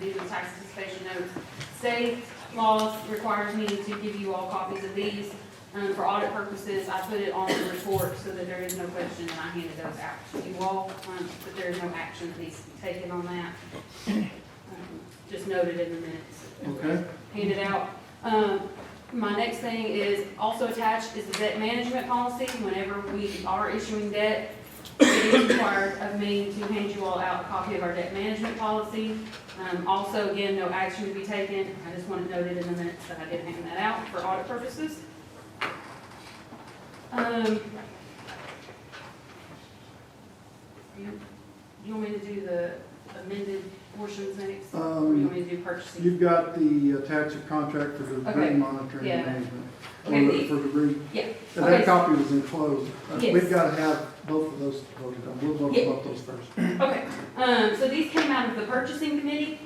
These are tax anticipation notes. State laws requires me to give you all copies of these. For audit purposes, I put it on the report so that there is no question, and I handed those out to you all, but there is no action that needs to be taken on that. Just noted in the minutes. Okay. Handed out. My next thing is also attached is the debt management policy. Whenever we are issuing debt, it is required of me to hand you all out a copy of our debt management policy. Also, again, no action to be taken. I just want it noted in the minutes that I did hand that out for audit purposes. You want me to do the amended portions next? Or you want me to do purchasing? You've got the attached contract for the Okay. debris monitoring Yeah. and management. Okay, Or the- for debris. Yeah. And Okay. that copy was enclosed. Yes. We've got to have both of those voted on. We'll vote Yeah. on those first. Okay, so these came out of the purchasing committee.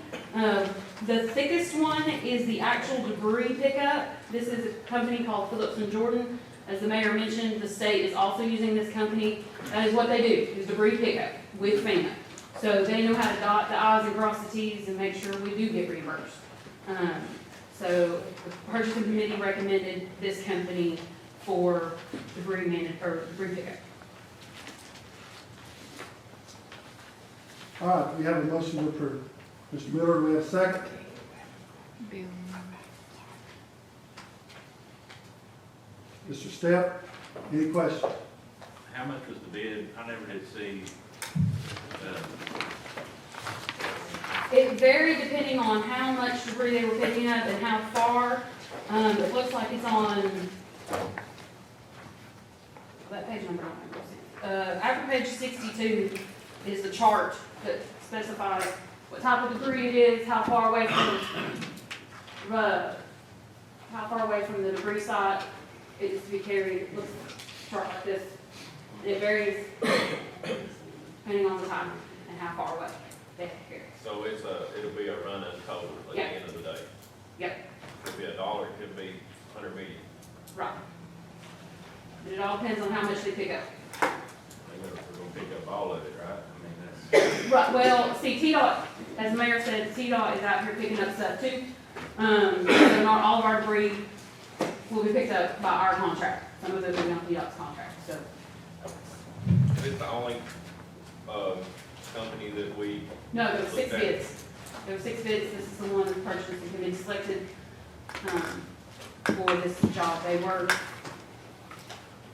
The thickest one is the actual debris pickup. This is a company called Phillips and Jordan. As the mayor mentioned, the state is also using this company. That is what they do, is debris pickup with FEMA. So they know how to dot the i's and cross the t's and make sure we do get reimbursed. So the purchasing committee recommended this company for debris pickup. All right, we have a motion to approve. Mr. Miller, do we have a second? Bill. Mr. Stepp, any questions? How much was the bid? I never did see, It varied depending on how much debris they were picking up and how far. It looks like it's on that page number. After page 62 is the chart that specifies what type of debris it is, how far away from the debris site it is to be carried. It looks chart like this. And it varies depending on the time and how far away they have to carry. So it'll be a run and total at the Yeah. end of the day. Yep, Could be $1, it could be 100 million. right. And it all depends on how much they pick up. I mean, we're gonna pick up all of it, right? I mean, that's. Right, well, see, TDOT, as the mayor said, TDOT is out here picking up stuff too. So not all of our debris will be picked up by our contract. Some of it will be on TDOT's contract, so. Is it the only, company that we? No, there were 6 looked at? bids. There were 6 bids. This is the one the purchasing committee selected, for this job. They were,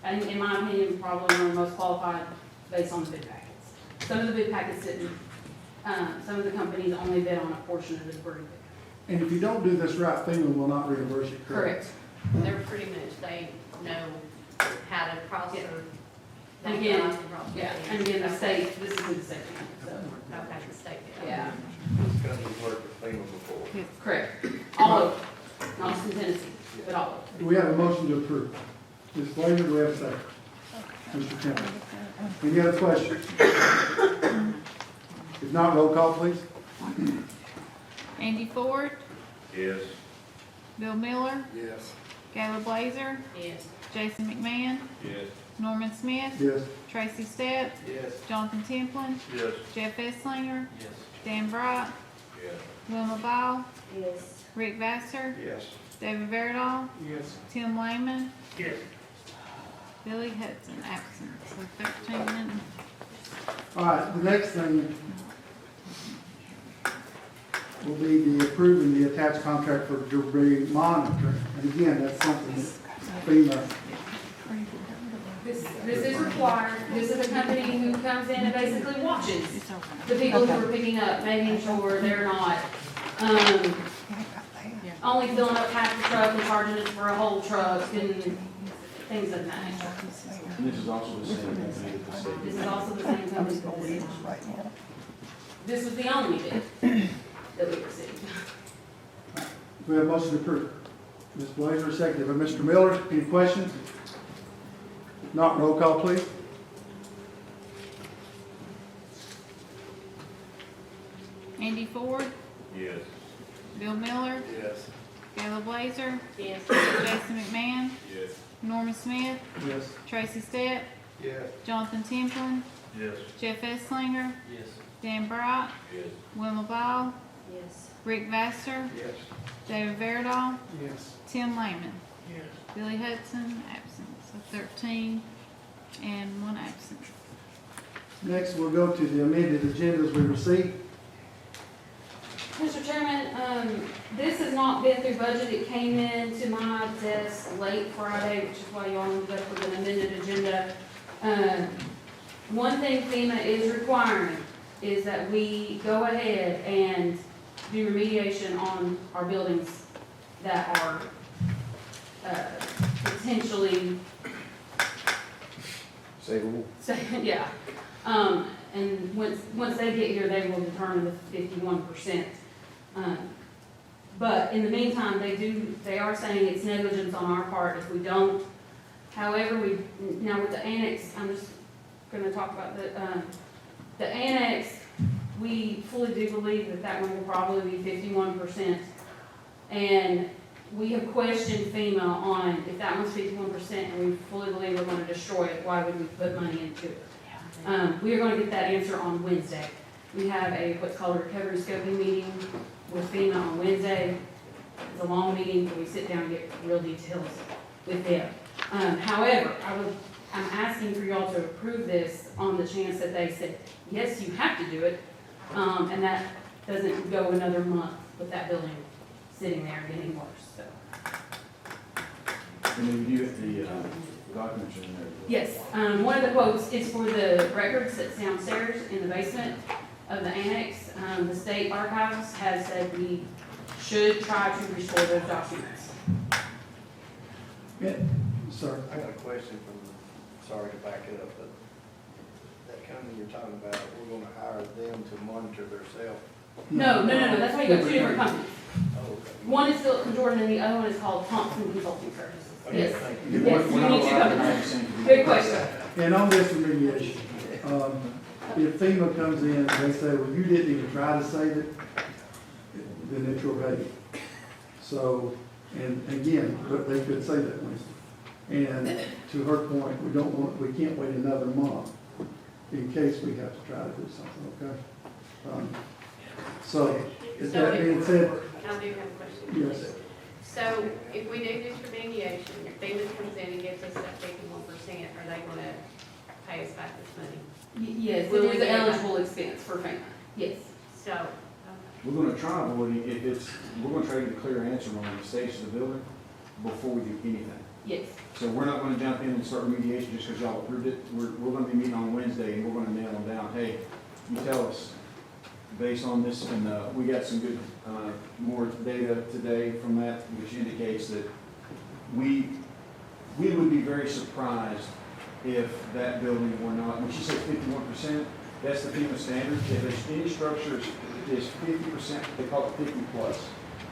and in my opinion, probably one of the most qualified based on the bid packets. Some of the bid packets didn't, some of the companies only bid on a portion of the debris. And if you don't do this right, FEMA will not reimburse you, correct? Correct. They're pretty much, they know how to cross Yeah. their. And again, yeah, and again, the state, this is in the state, so, Okay, the state. yeah, This company's worked with FEMA before. correct. All of them, not just in Tennessee, but all of them. Do we have a motion to approve? Ms. Blazer, do we have a second? Mr. Campbell? Any other questions? If not, roll call, please. Andy Ford, Yes. Bill Miller, Yes. Gayla Blazer, Yes. Jason McMahon, Yes. Norman Smith, Yes. Tracy Stepp, Yes. Jonathan Templin, Yes. Jeff Esslinger, Yes. Dan Bright, Yes. Wilma Ball, Yes. Rick Vassar, Yes. David Verdall, Yes. Tim Lehman, Yes. Billy Hudson, absent, so 13 and All right, the next thing will be the approving the attached contract for debris monitoring. And again, that's something that FEMA, This is required. This is a company who comes in and basically watches the people who are picking up, making sure they're not, only filling up half the truck and charging us for a whole truck and things of that nature. And this is also the same company that the city. This is also the same company that the city. This was the only bid that we received. We have a motion to approve. Ms. Blazer, seconded by Mr. Miller. Any questions? If not, roll call, please. Andy Ford, Yes. Bill Miller, Yes. Gayla Blazer, Yes. Jason McMahon, Yes. Norman Smith, Yes. Tracy Stepp, Yes. Jonathan Templin, Yes. Jeff Esslinger, Yes. Dan Bright, Yes. Wilma Ball, Yes. Rick Vassar, Yes. David Verdall, Yes. Tim Lehman, Yes. Billy Hudson, absent, so 13 and 1 absent. Next, we'll go to the amended agendas we received. Mr. Chairman, this has not been through budget. It came in to my desk late Friday, which is why y'all ended up with an amended agenda. One thing FEMA is requiring is that we go ahead and do remediation on our buildings that are potentially, Savable. yeah. And once they get here, they will determine the 51%. But in the meantime, they are saying it's negligence on our part if we don't. However, now with the annex, I'm just gonna talk about the annex, we fully do believe that one will probably be 51%. And we have questioned FEMA on if that one's 51% and we fully believe we're gonna destroy it, why would we put money into it? We are gonna get that answer on Wednesday. We have what's called a recovery scoping meeting with FEMA on Wednesday. It's a long meeting where we sit down and get real details with them. However, I'm asking for y'all to approve this on the chance that they said, yes, you have to do it, and that doesn't go another month with that building sitting there getting worse, so. And then you have the documents in there. Yes, one of the quotes is for the records that's downstairs in the basement of the annex. The state archives has said we should try to restore those documents. Yeah, sir. I got a question sorry to back it up, but that company you're talking about, we're gonna hire them to monitor themselves. No, that's why you got two different companies. Oh, okay. One is Phillips and Jordan and the other one is called Thompson Consulting Services. Okay, Yes, thank you. yes, we need two companies. Good question. And on this remediation, if FEMA comes in and they say, well, you didn't even try to save it, then it's your baby. So, and again, they could say that, Winston. And to her point, we can't wait another month in case we have to try to do something, okay? So, if that being said, I do have a question. yes. So if we do this remediation, if FEMA comes in and gives us that 51%, are they gonna pay us back this money? Yes, Will it we is get an it back? eligible expense for FEMA. Yes. So, okay. We're gonna try avoiding, we're gonna try to get a clear answer on the stage of the building before we do anything. Yes. So we're not gonna jump in and start remediation just because y'all approved it. We're gonna be meeting on Wednesday and we're gonna nail them down. Hey, you tell us, based on this, and we got some good, more data today from that, which indicates that we would be very surprised if that building were not, when she said 51%, that's the FEMA standard. If any structure is 50%, they call it 50 plus.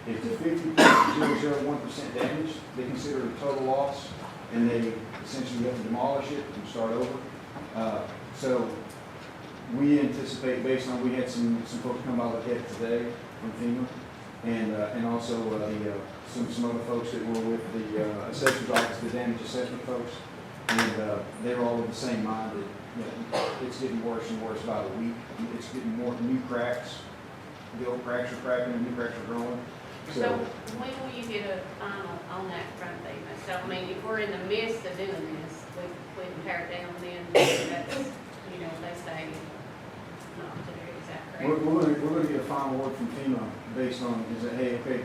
If the 50.001% damage, they consider it a total loss, and they essentially have to demolish it and start over. So we anticipate, based on, we had some folks come by look at it today from FEMA, and also some other folks that were with the assessor's office, the damage assessment folks, and they were all of the same mind that it's getting worse and worse by the week. It's getting more new cracks. The old cracks are cracking and new cracks are growing. So when will you get a final on that from FEMA? So, I mean, if we're in the midst of doing this, we can tear it down then, that's, they say not to do, is that correct? We're gonna get a final word from FEMA based on, is that, hey, okay,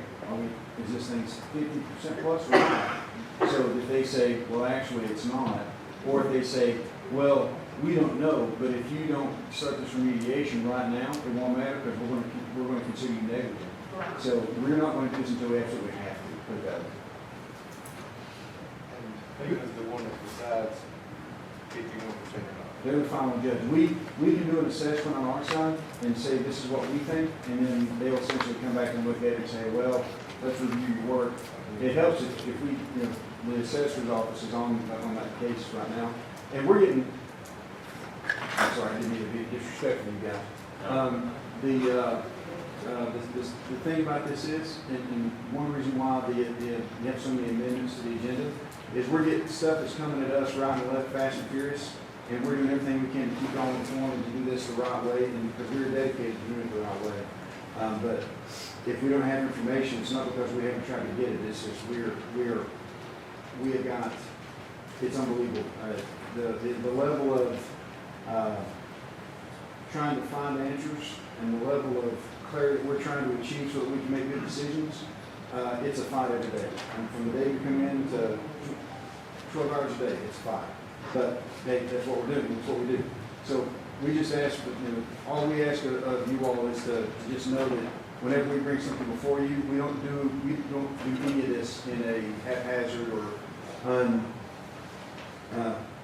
is this thing 50% plus or not? So if they say, well, actually it's not, or if they say, well, we don't know, but if you don't start this remediation right now, it won't matter because we're gonna consider you negligent. Right. So we're not going to do this until we absolutely have to, put it that way. FEMA's the one that decides if you 1% or not. They're the final judge. We can do an assessment on our side and say, this is what we think, and then they'll essentially come back and look at it and say, well, let's review your work. It helps if we, the assessor's office is on that case right now, and we're getting, I'm sorry, I didn't mean to be disrespectful to you guys. The thing about this is, and one reason why you have so many amendments to the agenda, is we're getting stuff that's coming at us right and left, fast and furious, and we're doing everything we can to keep on form and to do this the right way, and because we're dedicated to doing it the right way. But if we don't have information, it's not because we haven't tried to get it. It's just we have got, it's unbelievable. The level of trying to find answers and the level of clarity we're trying to achieve so that we can make good decisions, it's a fight every day. And from the day we come in to 12 hours a day, it's a fight. But hey, that's what we're doing. That's what we do. So we just ask, all we ask of you all is to just know that whenever we bring something before you, we don't do any of this in a haphazard or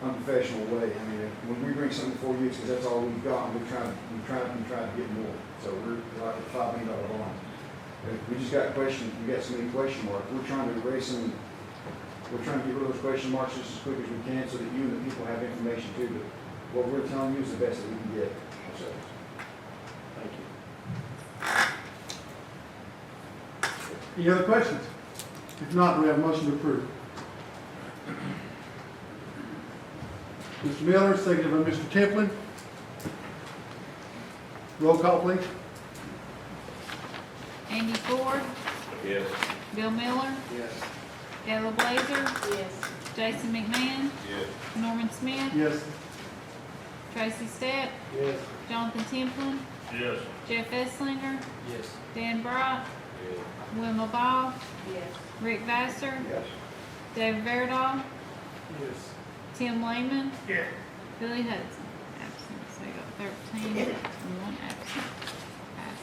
unprofessional way. I mean, when we bring something before you, it's because that's all we've got, and we try to get more. So we're like a $5 million bond. We just got questions. We got so many question marks. We're trying to erase them. We're trying to get rid of those question marks just as quick as we can, so that you and the people have information too. But what we're telling you is the best that we can get ourselves. Thank you. Any other questions? If not, we have a motion to approve. Mr. Miller, seconded by Mr. Templin. Roll call, please. Andy Ford, Yes. Bill Miller, Yes. Caleb Blazer, Yes. Jason McMahon, Yes. Norman Smith, Yes. Tracy Stepp, Yes. Jonathan Templin, Yes. Jeff Esslinger, Yes. Dan Bright, Yes. Wilma Ball, Yes. Rick Vassar, Yes. David Verdall, Yes. Tim Lehman, Yeah. Billy Hudson. Absent, so you got 13 and 1 absent. Pass.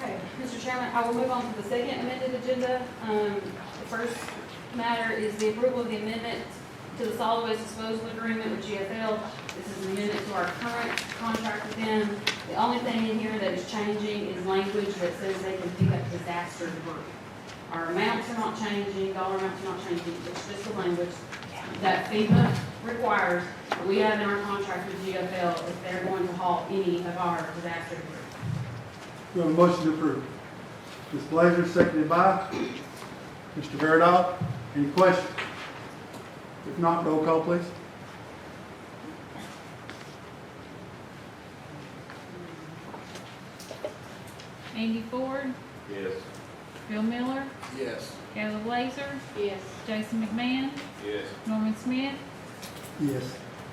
Okay, Mr. Chairman, I will move on to the second amended agenda. The first matter is the approval of the amendment to the solid waste disposal agreement with GFL. This is an amendment to our current contract with them. The only thing in here that is changing is language that says they can pick up disaster debris. Our amounts are not changing, dollar amounts are not changing, it's just the language that FEMA requires, that we have in our contract with GFL if they're going to haul any of our disaster debris. We have a motion to approve. Ms. Blazer, seconded by Mr. Verdall. Any questions? If not, roll call, please. Andy Ford, Yes. Bill Miller, Yes. Caleb Blazer, Yes. Jason McMahon, Yes. Norman Smith, Yes.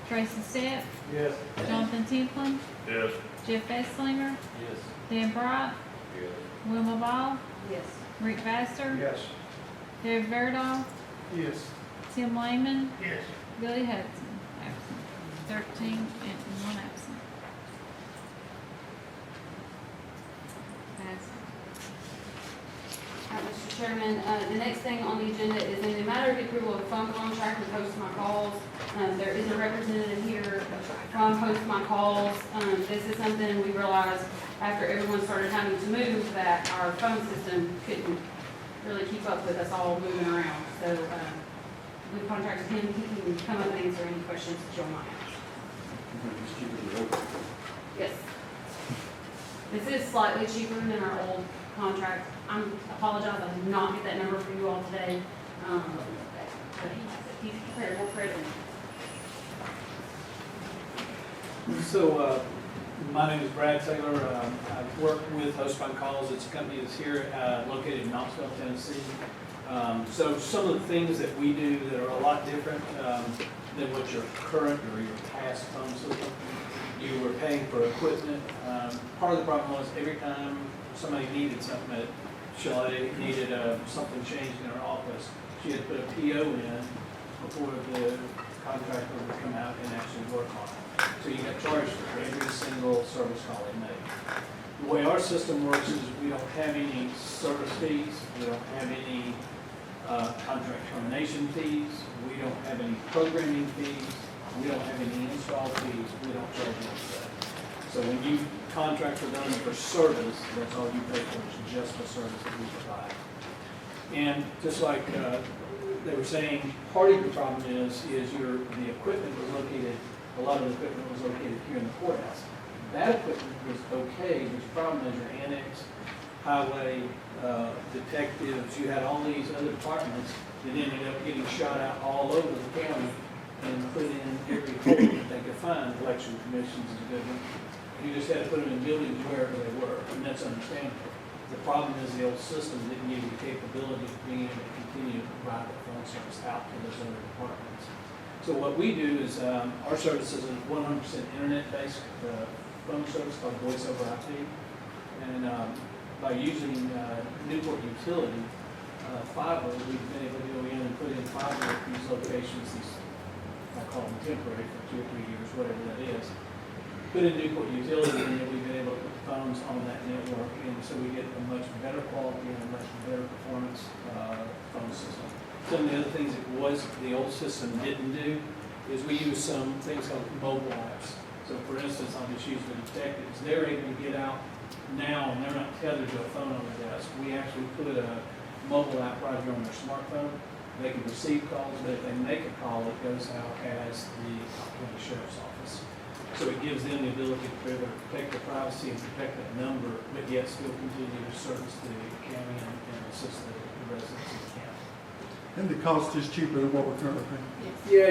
Tracy Stepp, Yes. Jonathan Templin, Yes. Jeff Esslinger, Yes. Dan Bright, Yes. Wilma Ball, Yes. Rick Vassar, Yes. David Verdall, Yes. Tim Lehman, Yes. Billy Hudson. Absent. 13 and 1 absent. Pass. All right, Mr. Chairman, the next thing on the agenda is in the matter of the approval of the phone contract with Host My Calls. There is a representative here from Host My Calls. This is something we realized after everyone started having to move, that our phone system couldn't really keep up with us all moving around. So we contacted him. He can come up and answer any questions that you might ask. Yes. This is slightly cheaper than our old contract. I apologize, I did not get that number for you all today. But he's prepared, we'll credit him. So, my name is Brad Taylor. I work with Host My Calls. It's a company that's here, located in Knoxville, Tennessee. So some of the things that we do that are a lot different than what your current or your past phone system. You were paying for equipment. Part of the problem was every time somebody needed something at Chalet, needed something changed in our office, she had to put a PO in before the contractor would come out and actually work on it. So you got charged for every single service call they made. The way our system works is we don't have any service fees, we don't have any contract termination fees, we don't have any programming fees, we don't have any install fees, we don't charge any of that. So when you contracts are done for service, that's all you pay for, is just the service that we provide. And just like they were saying, part of the problem is the equipment was located, a lot of the equipment was located here in the courthouse. That equipment was okay, the problem is your annex, highway, detectives, you had all these other departments that ended up getting shot out all over the county and put in every hole that they could find. Election commissions is a good one. You just had to put them in buildings wherever they were, and that's understandable. The problem is the old system didn't give you the capability of being able to continue to provide the phone service out to those other departments. So what we do is, our service is a 100% internet-based phone service called Voice over IP. And by using Newport Utility fiber, we've been able to go in and put in fiber at these locations, these, I call them temporary for 2 or 3 years, whatever that is. Put in Newport Utility, and then we've been able to put the phones on that network, and so we get a much better quality and a much better performance phone system. Some of the other things that the old system didn't do is we use some things called mobile apps. So for instance, I'll just use the detectives. They're able to get out now, and they're not tethered to a phone on their desk. We actually put a mobile app right here on their smartphone. They can receive calls, but if they make a call, it goes out as the county sheriff's office. So it gives them the ability to be able to protect their privacy and protect that number, but yet still continue to service the county and assist the residents of the county. And the cost is cheaper than what we're currently paying. Yeah,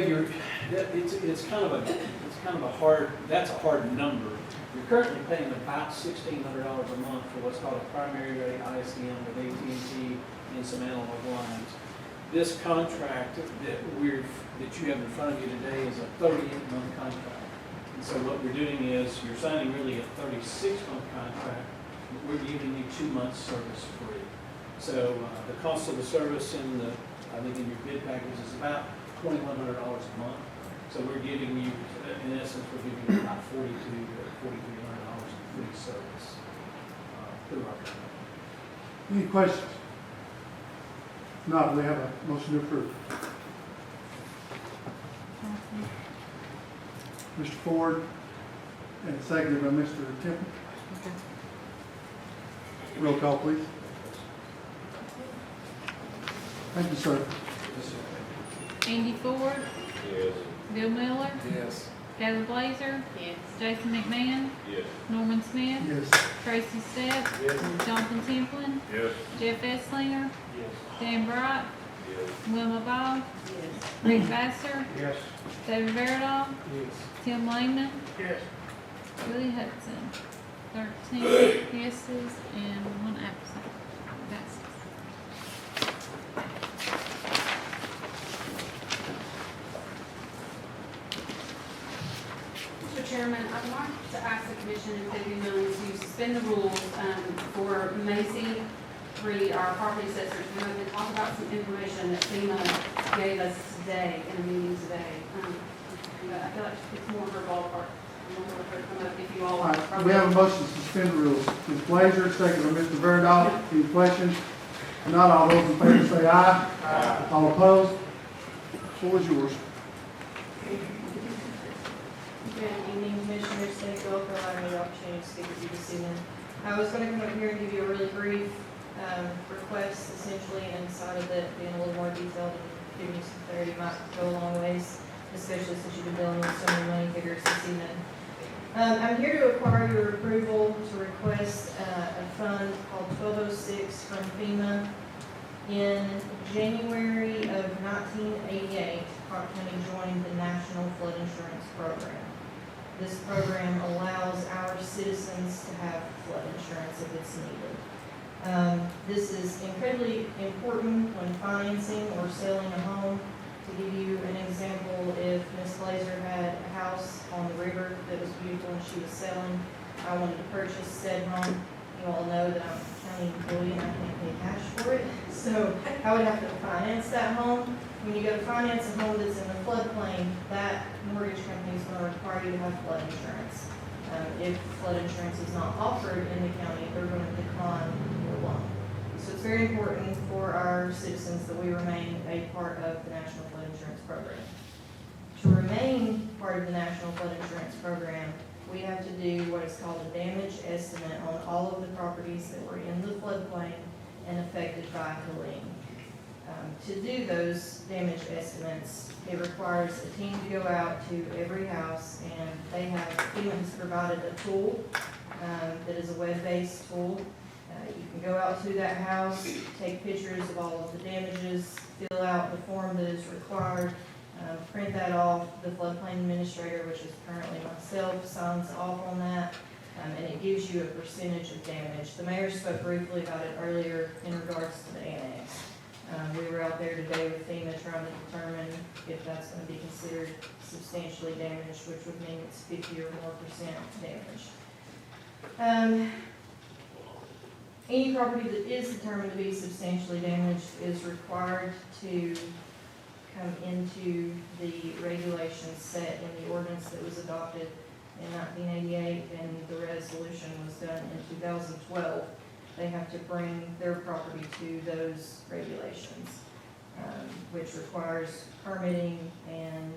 it's kind of a hard, that's a hard number. You're currently paying about $1,600 a month for what's called a primary rate ISDN with AT&T and some analog lines. This contract that you have in front of you today is a 38-month contract. And so what we're doing is you're signing really a 36-month contract, but we're giving you 2 months service free. So the cost of the service I think in your bid package is about $2,100 a month. So we're giving you, in essence, we're giving you about $4,200 or $4,300 in free service through our company. Any questions? If not, we have a motion to approve. Mr. Ford, and seconded by Mr. Temple. Roll call, please. Thank you, sir. Andy Ford, Yes. Bill Miller, Yes. Taylor Blazer, Yes. Jason McMahon, Yes. Norman Smith, Yes. Tracy Stepp, Jonathan Templin, Yes. Jeff Esslinger, Dan Bright, Yes. Wilma Ball, Yes. Rick Vassar, Yes. David Verdahl, Yes. Tim Lehman, Yes. Willie Hudson. 13 yeses and 1 absent. That's Mr. Chairman, I'd like to ask the commission if they'd be willing to suspend the rules for Macy Reed, our property assessor, to come up and talk about some information that FEMA gave us today, in a meeting today. But I feel like it's more her ballpark. I'm going to come up if you all All are. right, we have a motion to suspend the rules. Ms. Blazer, second by Mr. Verdahl. Any questions? If not, all those in favor say aye. Aye. All opposed? Floor is yours. Good evening, Commissioners. Thank you all for allowing me the opportunity to speak with you this evening. I was going to come up here and give you a really brief request, essentially, and inside of it being a little more detailed and giving you some clarity might go a long ways, especially since you've been dealing with so many money figures this evening. I'm here to acquire your approval to request a fund called 1206 from FEMA. In January of 1988, Cocke County joined the National Flood Insurance Program. This program allows our citizens to have flood insurance if it's needed. This is incredibly important when financing or selling a home. To give you an example, if Ms. Blazer had a house on the river that was beautiful and she was selling, I wanted to purchase said home. You all know that I'm a county employee and I can't pay cash for it. So I would have to finance that home. When you go to finance a home that's in the floodplain, that mortgage company is going to require you to have flood insurance. If flood insurance is not offered in the county, they're going to decline your loan. So it's very important for our citizens that we remain a part of the National Flood Insurance Program. To remain part of the National Flood Insurance Program, we have to do what is called a damage estimate on all of the properties that were in the floodplain and affected by Helene. To do those damage estimates, it requires a team to go out to every house, and FEMA has provided a tool that is a web-based tool. You can go out to that house, take pictures of all of the damages, fill out the form that is required, print that off. The floodplain administrator, which is currently myself, signs off on that, and it gives you a percentage of damage. The mayor spoke briefly about it earlier in regards to the annex. We were out there today with FEMA trying to determine if that's going to be considered substantially damaged, which would mean it's 50 or more % damage. Any property that is determined to be substantially damaged is required to come into the regulations set in the ordinance that was adopted in 1988, and the resolution was done in 2012. They have to bring their property to those regulations, which requires permitting and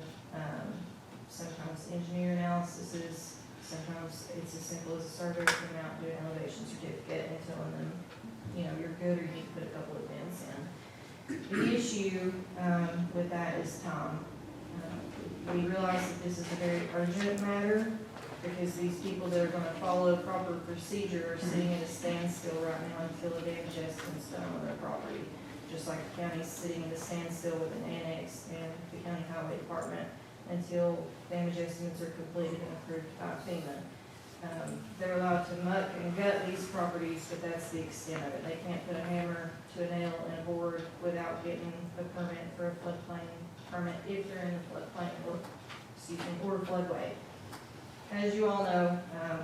sometimes engineer analysis. Sometimes it's as simple as a surveyor coming out and doing an elevation certificate and telling them, you know, you're good, or you need to put a couple of vents in. The issue with that is time. We realize that this is a very urgent matter, because these people that are going to follow proper procedure are sitting at a standstill right now until a damage estimate's done on their property. Just like the county's sitting at a standstill with an annex and the county highway department until damage estimates are completed and approved by FEMA. They're allowed to muck and gut these properties, but that's the extent of it. They can't put a hammer to a nail in a board without getting a permit for a floodplain permit if they're in the floodplain or floodway. As you all know,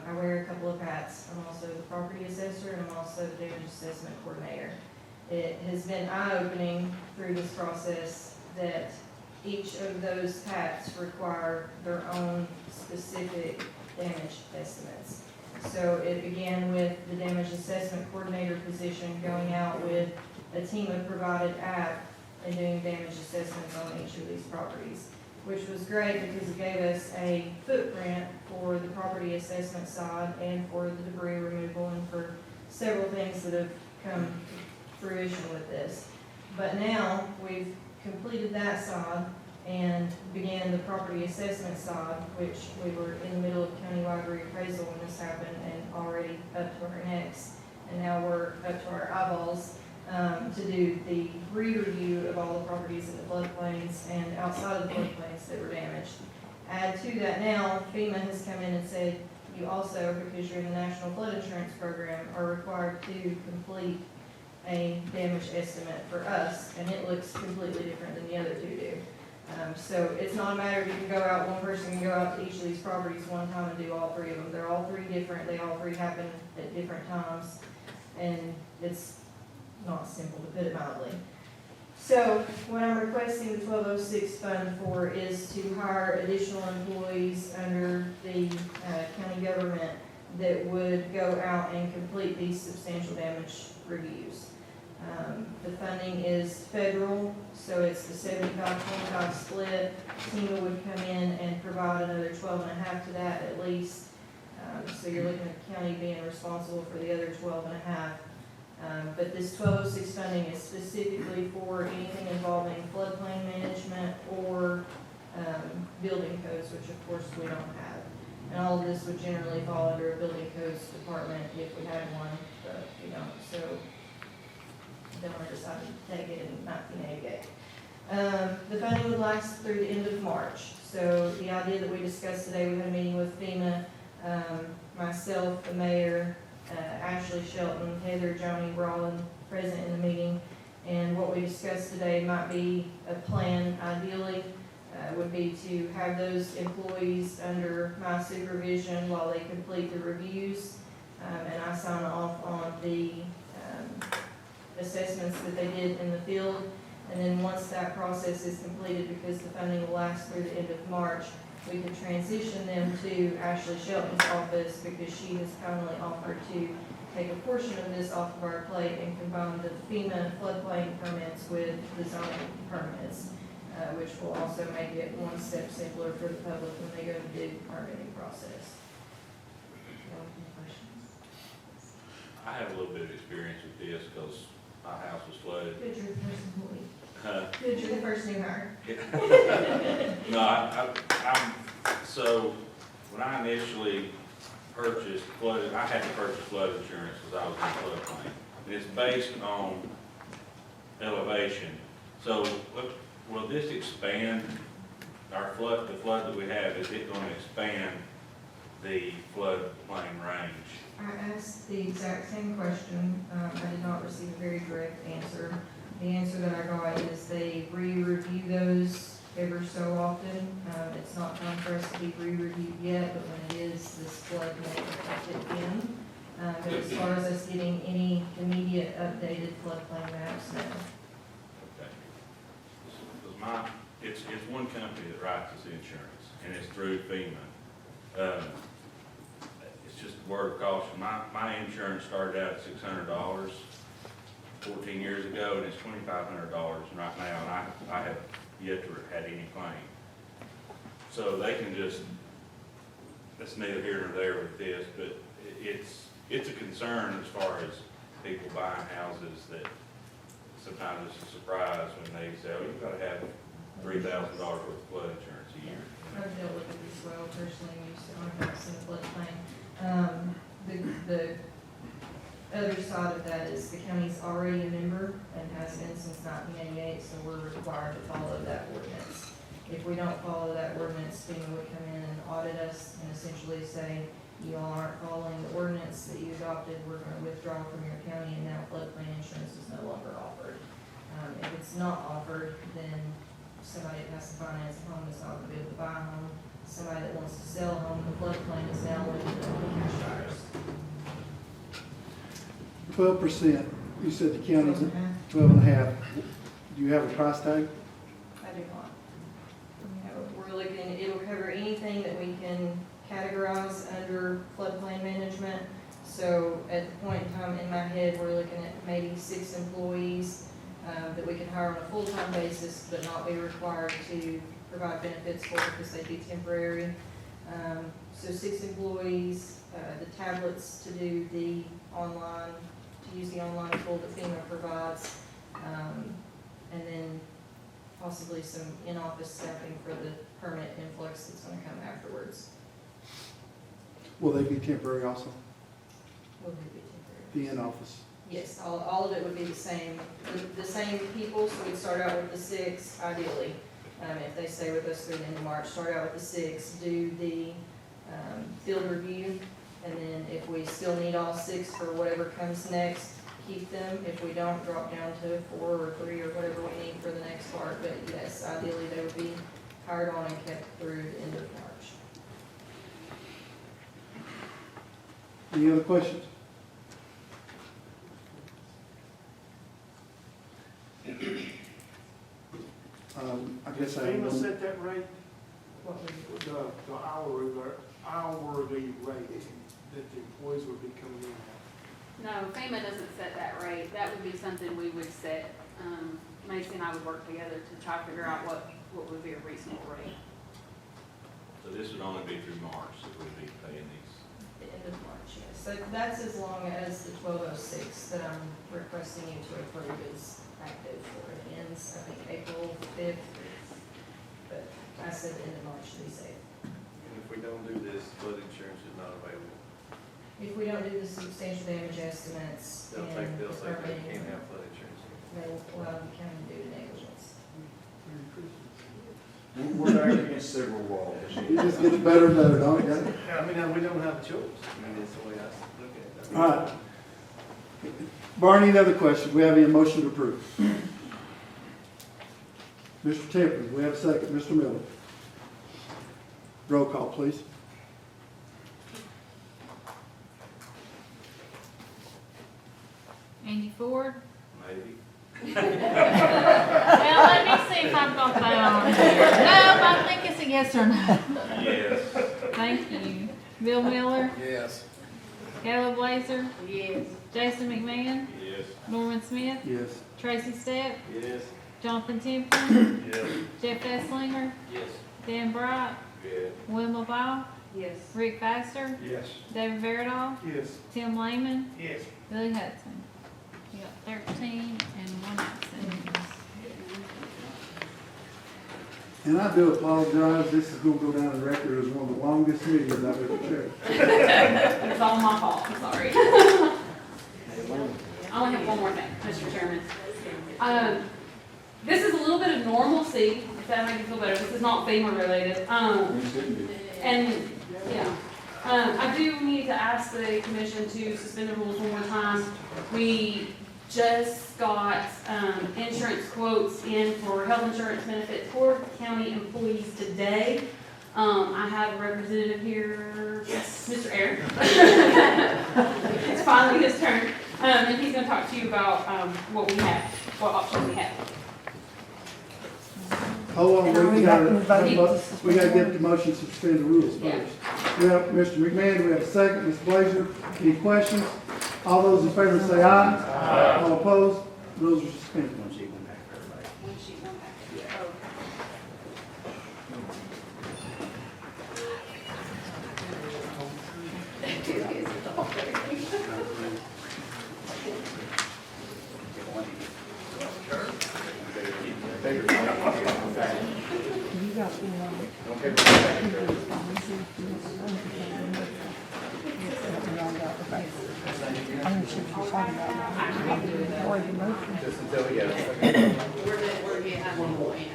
I wear a couple of hats. I'm also the property assessor, and I'm also the damage assessment coordinator. It has been eye-opening through this process that each of those hats require their own specific damage estimates. So it began with the damage assessment coordinator position, going out with a team of provided app and doing damage assessments on each of these properties, which was great because it gave us a footprint for the property assessment side and for the debris removal and for several things that have come to fruition with this. But now we've completed that side and began the property assessment side, which we were in the middle of countywide reappraisal when this happened and already up to our necks. And now we're up to our eyeballs to do the re-review of all the properties in the floodplains and outside of the floodplains that were damaged. Add to that now, FEMA has come in and said, you also, because you're in the National Flood Insurance Program, are required to complete a damage estimate for us, and it looks completely different than the other two do. So it's not a matter of you can go out, one person can go out to each of these properties one time and do all three of them. They're all three different, they all three happen at different times, and it's not simple, to put it mildly. So what I'm requesting the 1206 fund for is to hire additional employees under the county government that would go out and complete these substantial damage reviews. The funding is federal, so it's the 75-25 split. FEMA would come in and provide another 12.5 to that at least. So you're looking at the county being responsible for the other 12.5. But this 1206 funding is specifically for anything involving floodplain management or building codes, which of course we don't have. And all of this would generally fall under a building codes department if we had one, but we don't. So Delaware decided to take it in 1988. The funding would last through the end of March. So the idea that we discussed today, we had a meeting with FEMA, myself, the mayor, Ashley Shelton, Heather, Joni, we're all present in the meeting. And what we discussed today might be a plan, ideally, would be to have those employees under my supervision while they complete the reviews. And I sign off on the assessments that they did in the field. And then once that process is completed, because the funding will last through the end of March, we can transition them to Ashley Shelton's office, because she has kindly offered to take a portion of this off of our plate and combine the FEMA floodplain permits with the zoning permits, which will also make it one step simpler for the public when they go to do the permitting process. Any questions? I have a little bit of experience with this because my house was flooded. Good, you're the first employee. Good, you're the first new hire. No, I'm, so when I initially purchased flood, I had to purchase flood insurance because I was in floodplain. And it's based on elevation. So will this expand our flood, the flood that we have, is it going to expand the floodplain range? I asked the exact same question. I did not receive a very direct answer. The answer that I got is they re-review those ever so often. It's not time for us to be re-reviewed yet, but when it is, this flood may affect it again. But as far as us getting any immediate updated floodplain maps, no. Okay. Because it's one company that writes us insurance, and it's through FEMA. It's just a word of caution. My insurance started out at $600 14 years ago, and it's $2,500 right now, and I have yet to have had any claim. So they can just, that's neither here nor there with this, but it's a concern as far as people buying houses that sometimes it's a surprise when they say, oh, you've got to have $3,000 worth of flood insurance a year. I've dealt with it as well personally, we used to own a house in the floodplain. The other side of that is the county's already a member and has been since 1988, so we're required to follow that ordinance. If we don't follow that ordinance, FEMA would come in and audit us and essentially say, you all aren't following the ordinance that you adopted, we're going to withdraw from your county, and now floodplain insurance is no longer offered. If it's not offered, then somebody that has to finance a home is not going to be able to buy a home. Somebody that wants to sell a home, the floodplain is now limited to only cash buyers. 12%, you said the county's 12.5. Do you have a price tag? I do not. We're looking, it'll cover anything that we can categorize under floodplain management. So at the point in time in my head, we're looking at maybe 6 employees that we can hire on a full-time basis, but not be required to provide benefits for because they be temporary. So 6 employees, the tablets to do the online, to use the online tool that FEMA provides, and then possibly some in-office staffing for the permit influx that's going to come afterwards. Will they be temporary also? Will they be temporary? The in-office? Yes, all of it would be the same people, so we'd start out with the 6 ideally. If they stay with us through the end of March, start out with the 6, do the field review, and then if we still need all 6 for whatever comes next, keep them. If we don't, drop down to 4 or 3 or whatever we need for the next part. But yes, ideally they would be hired on and kept through the end of March. Any other questions? I guess I have FEMA one. set that rate, What would you? the hourly rate that the employees would be coming in at. No, FEMA doesn't set that rate. That would be something we would set. Macy and I would work together to try to figure out what would be a reasonable rate. So this would only be through March that we'd be paying these. The end of March, yes. So that's as long as the 1206 that I'm requesting you to approve is active for. It ends, I think, April 5th. But I said the end of March to be safe. And if we don't do this, flood insurance is not available. If we don't do the substantial damage estimates They'll say and the they permitting, can't have flood insurance. they will allow the county to do negligence. We're back against several walls. It just gets better and better, don't it? I mean, we don't have a choice. I mean, that's the way I look at it. All right. Barney, any other questions? We have a motion to approve. Mr. Temple, we have a second. Mr. Miller. Roll call, please. Andy Ford? Maybe. Well, let me see if I've got that on here. No, I think it's a yes or no. Yes. Thank you. Bill Miller? Yes. Gayla Blazer, Yes. Jason McMahon, Yes. Norman Smith, Yes. Tracy Stepp, Yes. Jonathan Timpson, Yes. Jeff Esslinger, Yes. Dan Bright, Yes. Wilma Ball, Yes. Rick Baxter, Yes. David Verdall, Yes. Tim Lehman, Yes. Billy Hudson. You got 13 and 1 absent. And I do apologize, this is gonna go down the record as one of the longest meetings I've ever chaired. It's all my fault, sorry. I only have one more thing, Mr. Chairman. This is a little bit of normalcy, if that makes you feel better. This is not FEMA related. And, yeah. I do need to ask the commission to suspend the rules one more time. We just got, insurance quotes in for health insurance benefits for county employees today. I have a representative here, Mr. Aaron. It's finally his turn, and he's gonna talk to you about, what we have, what options we have. Hold on, we gotta get the motion to suspend the rules Yeah. first. We have Mr. McMahon, we have a second, Ms. Blazer, any questions? All those in favor say aye. Aye. All opposed, rules are suspended. One sheet, one back for everybody. One sheet, one packet. You got Just until we get it. We're getting one more in.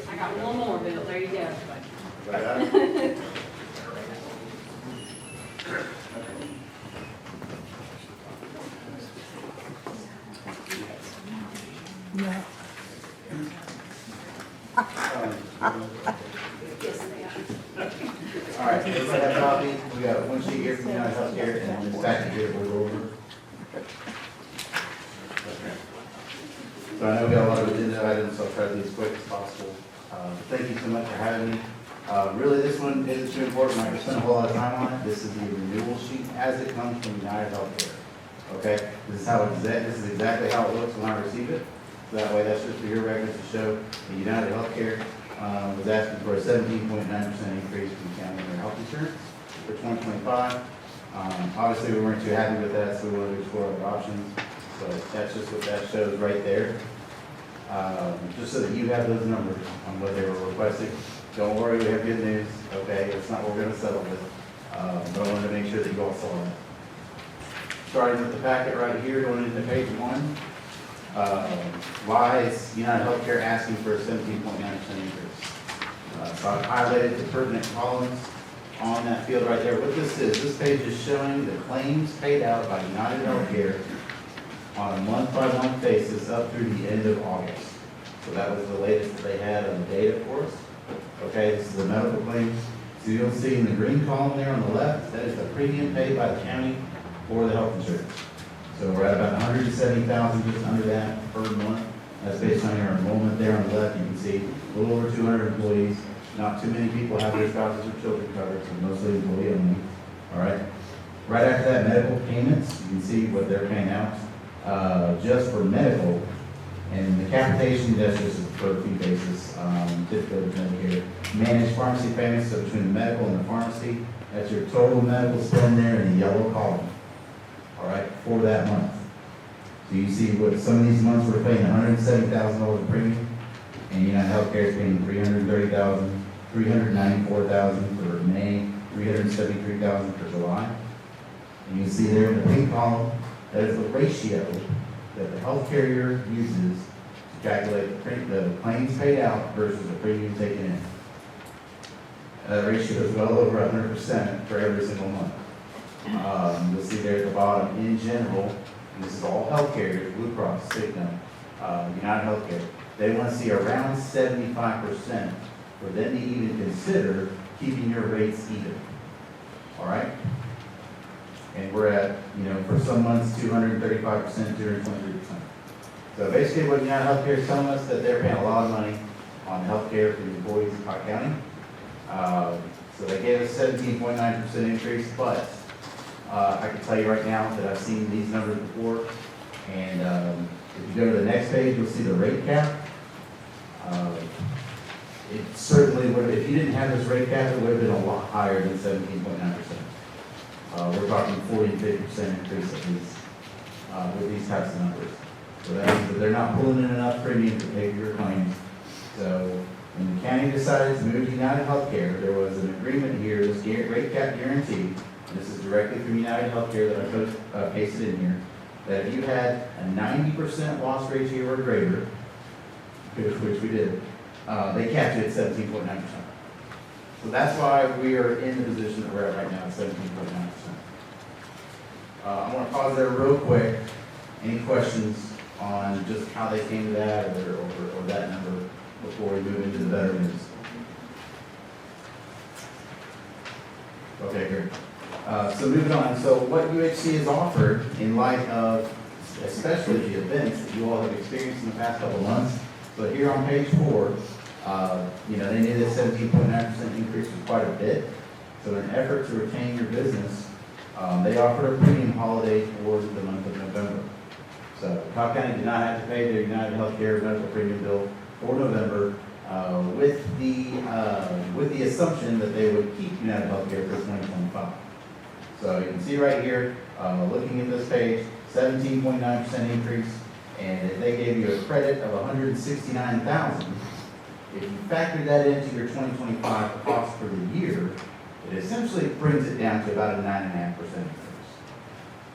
I got one more, Bill, there you go. Yeah. All right, everybody have a copy? We got one sheet here from United Healthcare and this packet here we'll go over. So I know we got a lot of agenda items, so I'll try to be as quick as possible. Thank you so much for having me. Really, this one isn't too important. I'm not gonna spend a whole lot of time on it. This is the renewal sheet as it comes from United Healthcare. Okay, this is exactly how it looks when I receive it. So that way, that's just for your records to show that United Healthcare was asking for a 17.9% increase from county and their health insurance for 2025. Obviously, we weren't too happy with that, so we wanted to explore other options. So that's just what that shows right there. Just so that you have those numbers on what they were requesting. Don't worry, we have good news, okay? It's not what we're gonna settle with. But I wanted to make sure that you all saw it. Starting with the packet right here, going into page 1. Why is United Healthcare asking for a 17.9% increase? So I've highlighted the pertinent columns on that field right there. What this is, this page is showing the claims paid out by United Healthcare on a month-by-month basis up through the end of August. So that was the latest that they had on the data for us. Okay, this is the medical claims. So you'll see in the green column there on the left, that is the premium paid by the county for the health insurance. So we're at about 170,000, just under that per month. That's based on your enrollment there on the left. You can see a little over 200 employees. Not too many people have their spouses or children covered, so mostly employee only. All right. Right after that, medical payments. You can see what they're paying out just for medical. And the capitation, that's just a per fee basis, typically with Medicare. Managed pharmacy payments, so between the medical and the pharmacy, that's your total medical spend there in the yellow column. All right, for that month. So you see what some of these months we're paying $170,000 in premium, and United Healthcare is paying $330,000, $394,000 for May, $373,000 for July. And you see there in the pink column, that is the ratio that the health carrier uses to calculate the claims paid out versus the premium taken in. That ratio is well over 100% for every single month. You'll see there at the bottom, in general, and this is all health carriers, Blue Cross, Cigna, United Healthcare, they want to see around 75% for them to even consider keeping your rates even. All right? And we're at, for some months, 235%, 223%. So basically what United Healthcare is telling us that they're paying a lot of money on healthcare for the employees in Cocke County. So they gave us 17.9% increase, but I can tell you right now that I've seen these numbers before. And if you go to the next page, you'll see the rate cap. It certainly would, if you didn't have this rate cap, it would have been a lot higher than 17.9%. We're talking 40 and 50% increase at least with these types of numbers. So that means that they're not pulling in enough premium to pay for your claims. So when the county decided to move to United Healthcare, there was an agreement here, this rate cap guarantee, and this is directly from United Healthcare that I pasted in here, that if you had a 90% loss ratio or greater, which we did, they capped it at 17.9%. So that's why we are in the position that we're at right now, at 17.9%. I want to pause there real quick. Any questions on just how they came to that or that number before we move into the better news? Okay, great. So moving on. So what UHC has offered in light of especially the events that you all have experienced in the past couple of months. So here on page 4, they knew that 17.9% increase was quite a bit. So in an effort to retain your business, they offered a premium holiday for the month of November. So Cocke County did not have to pay their United Healthcare medical premium bill for November with the assumption that they would keep United Healthcare for 2025. So you can see right here, looking at this page, 17.9% increase, and if they gave you a credit of $169,000, if you factor that into your 2025 cost for the year, it essentially brings it down to about a 9.5% increase.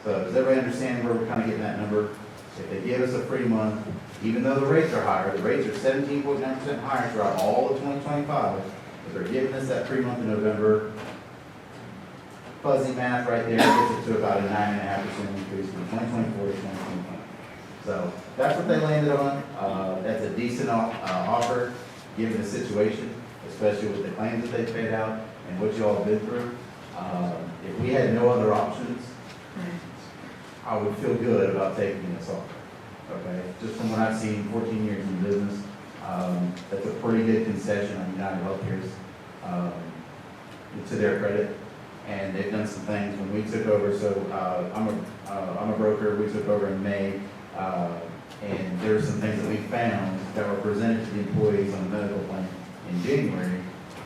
So does everybody understand where we're kind of getting that number? If they give us a free month, even though the rates are higher, the rates are 17.9% higher throughout all of 2025, but they're giving us that free month in November, fuzzy math right there gets it to about a 9.5% increase from 2024 to 2025. So that's what they landed on. That's a decent offer given the situation, especially with the claims that they paid out and what you all have been through. If we had no other options, I would feel good about taking this offer. Okay, just from what I've seen, 14 years in business, that's a pretty good concession on United Healthcare's to their credit. And they've done some things when we took over. So I'm a broker. We took over in May, and there were some things that we found that were presented to the employees on the medical plan in January.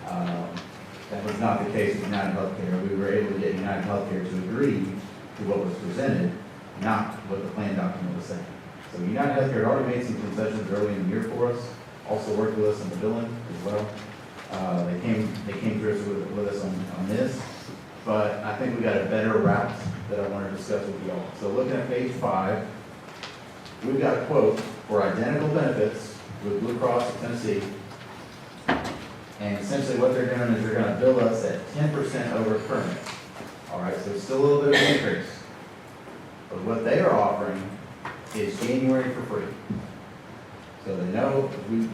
That was not the case with United Healthcare. We were able to get United Healthcare to agree to what was presented, not what the plan document was saying. So United Healthcare already made some concessions early in the year for us. Also worked with us on the billing as well. They came through with us on this. But I think we got a better route that I want to discuss with you all. So looking at page 5, we've got a quote for identical benefits with Blue Cross of Tennessee. And essentially what they're doing is they're going to bill us at 10% over current. All right, so it's still a little bit of an increase. But what they are offering is January for free. So they know, we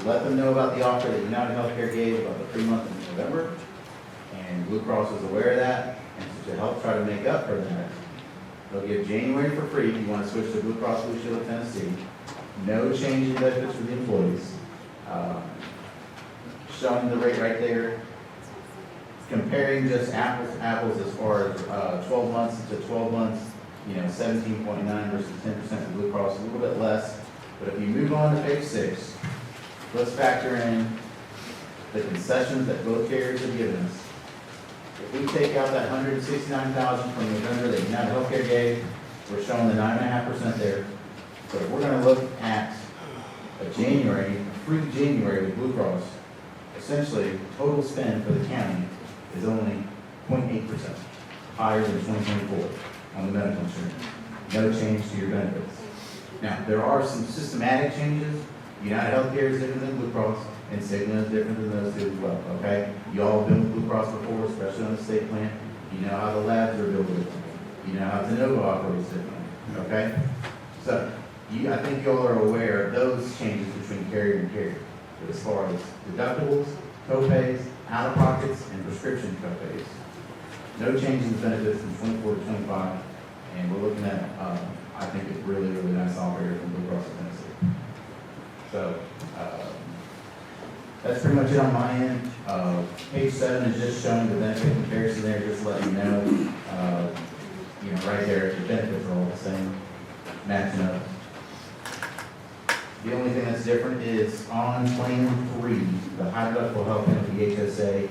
let them know about the offer that United Healthcare gave about the free month in November. And Blue Cross is aware of that, and to help try to make up for that, they'll give January for free if you want to switch to Blue Cross Blue Shield of Tennessee. No change in benefits for the employees. Showing the rate right there. Comparing just apples to apples as far as 12 months to 12 months, 17.9 versus 10% for Blue Cross, a little bit less. But if you move on to page 6, let's factor in the concessions that both carriers have given us. If we take out that $169,000 from November that United Healthcare gave, we're showing the 9.5% there. So if we're going to look at a free January with Blue Cross, essentially total spend for the county is only 0.8% higher than 2024 on the medical insurance. No change to your benefits. Now, there are some systematic changes. United Healthcare is different than Blue Cross, and Cigna is different than those two as well, okay? You all have been with Blue Cross before, especially on the state plan. You know how the labs are built differently. You know how Tenovo operates differently, okay? So, I think you all are aware of those changes between carrier and carrier, as far as deductibles, co-pays, out-of-pockets, and prescription co-pays. No change in the benefits from 24 to 25, and we're looking at, I think, a really, really nice offer here from Blue Cross of Tennessee. So, That's pretty much it on my end. Page 7 is just showing the benefit comparison there, just letting you know, right there, the benefits are all the same, matching up. The only thing that's different is on Plan 3, the high deductible health benefit, the HSA,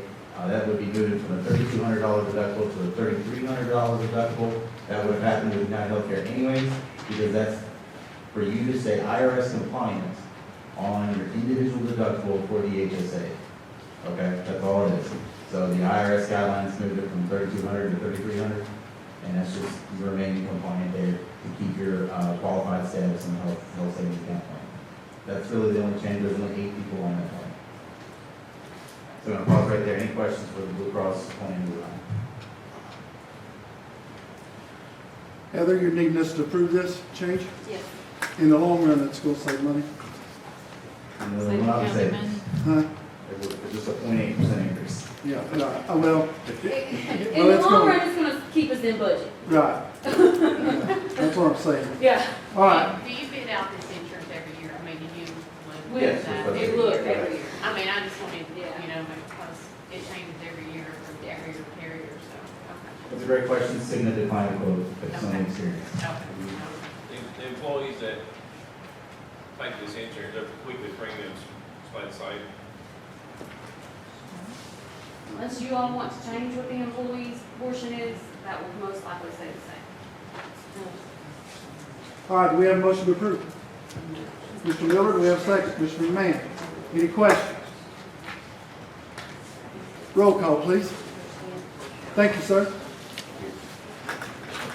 that would be moving from a $3,200 deductible to a $3,300 deductible. That would have happened with United Healthcare anyways, because that's for you to stay IRS compliant on your individual deductible for the HSA. Okay, that's all it is. So the IRS guidelines moved it from $3,200 to $3,300, and that's just you remaining compliant there to keep your qualified status in the health savings account plan. That's really the only change. There's only 8 people on that plan. So I'm gonna pause right there. Any questions for the Blue Cross plan design? Heather, you're needing us to approve this change? Yes. In the long run, it's going to save money. And Save then what I would county say, money. Huh? it's just a 0.8% increase. Yeah, well, In the long run, it's gonna keep us in budget. right. Yeah, that's what I'm saying. Yeah. All right. Do you bid out this insurance every year? I mean, do you look Yes, at that it's every look year? every year. I mean, I just wanted, because it changes every year from every carrier, so, okay. That's a great question. Cigna declined to quote based on the experience. The employees that take this insurance, their weekly premiums stay the same. Unless you all want to change what the employees portion is, that will most likely stay the same. All right, do we have a motion to approve? Mr. Miller, do we have a second? Mr. McMahon, any questions? Roll call, please. Thank you, sir.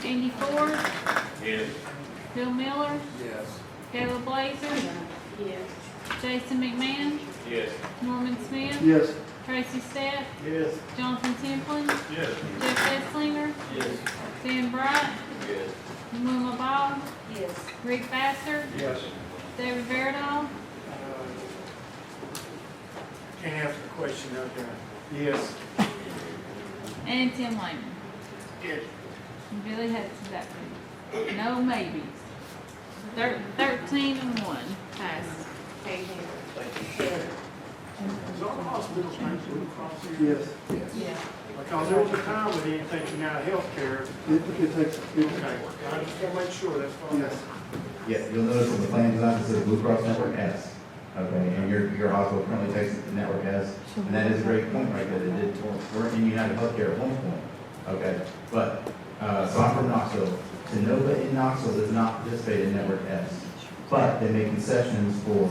Andy Ford, Yes. Bill Miller, Yes. Caleb Blazer, Yes. Jason McMahon, Yes. Norman Smith, Yes. Tracy Stack, Yes. Jonathan Templin, Yes. Jeff Esslinger, Yes. Dan Bright, Yes. Muma Bob, Yes. Rick Bassler, Yes. David Verdall, Can't answer the question out there. Yes. and Tim Lehman. Yes. Billy Hudson's that one. No maybes. 13 and 1. Pass. Thank you. Is our hospital named Blue Cross here? Yes. Yeah. Because there was a time we didn't think United Healthcare. It takes, Okay, I just want to make sure that's fine. yes. Yes, you'll notice in the plan design, it says Blue Cross Network S. Okay, and your hospital currently takes the Network S, and that is a great point, right, that it did work in United Healthcare at one point. Okay, but, so I'm from Knoxville. Sonova in Knoxville does not participate in Network S, but they make concessions for,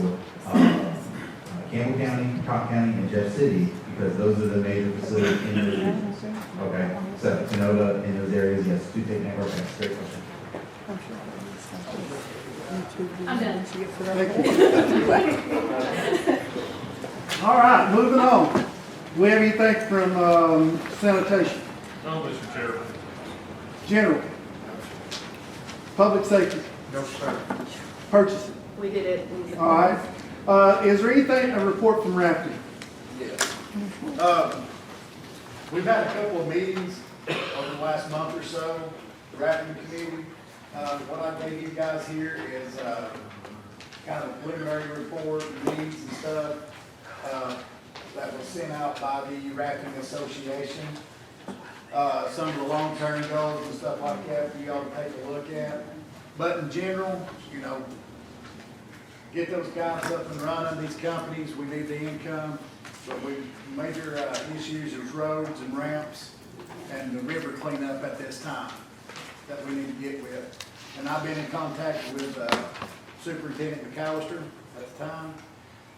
Campbell County, Cocke County, and Jeff City, because those are the major facilities in those regions. Okay, so Sonova in those areas, yes, do take Network S. Great question. I'm done. Thank you. All right, moving on. Do we have anything from sanitation? No, Mr. Chairman. General? Public safety? No, sir. Purchasing? We did it. All right. Is there anything, a report from Rafferty? Yes. We've had a couple of meetings over the last month or so, the Rafferty Committee. What I gave you guys here is kind of a preliminary report, needs and stuff that was sent out by the Rafting Association. Some of the long-term goals and stuff like that for y'all to take a look at. But in general, get those guys up and running, these companies, we need the income. But major issues is roads and ramps and the river cleanup at this time that we need to get with. And I've been in contact with Superintendent McAllister at the time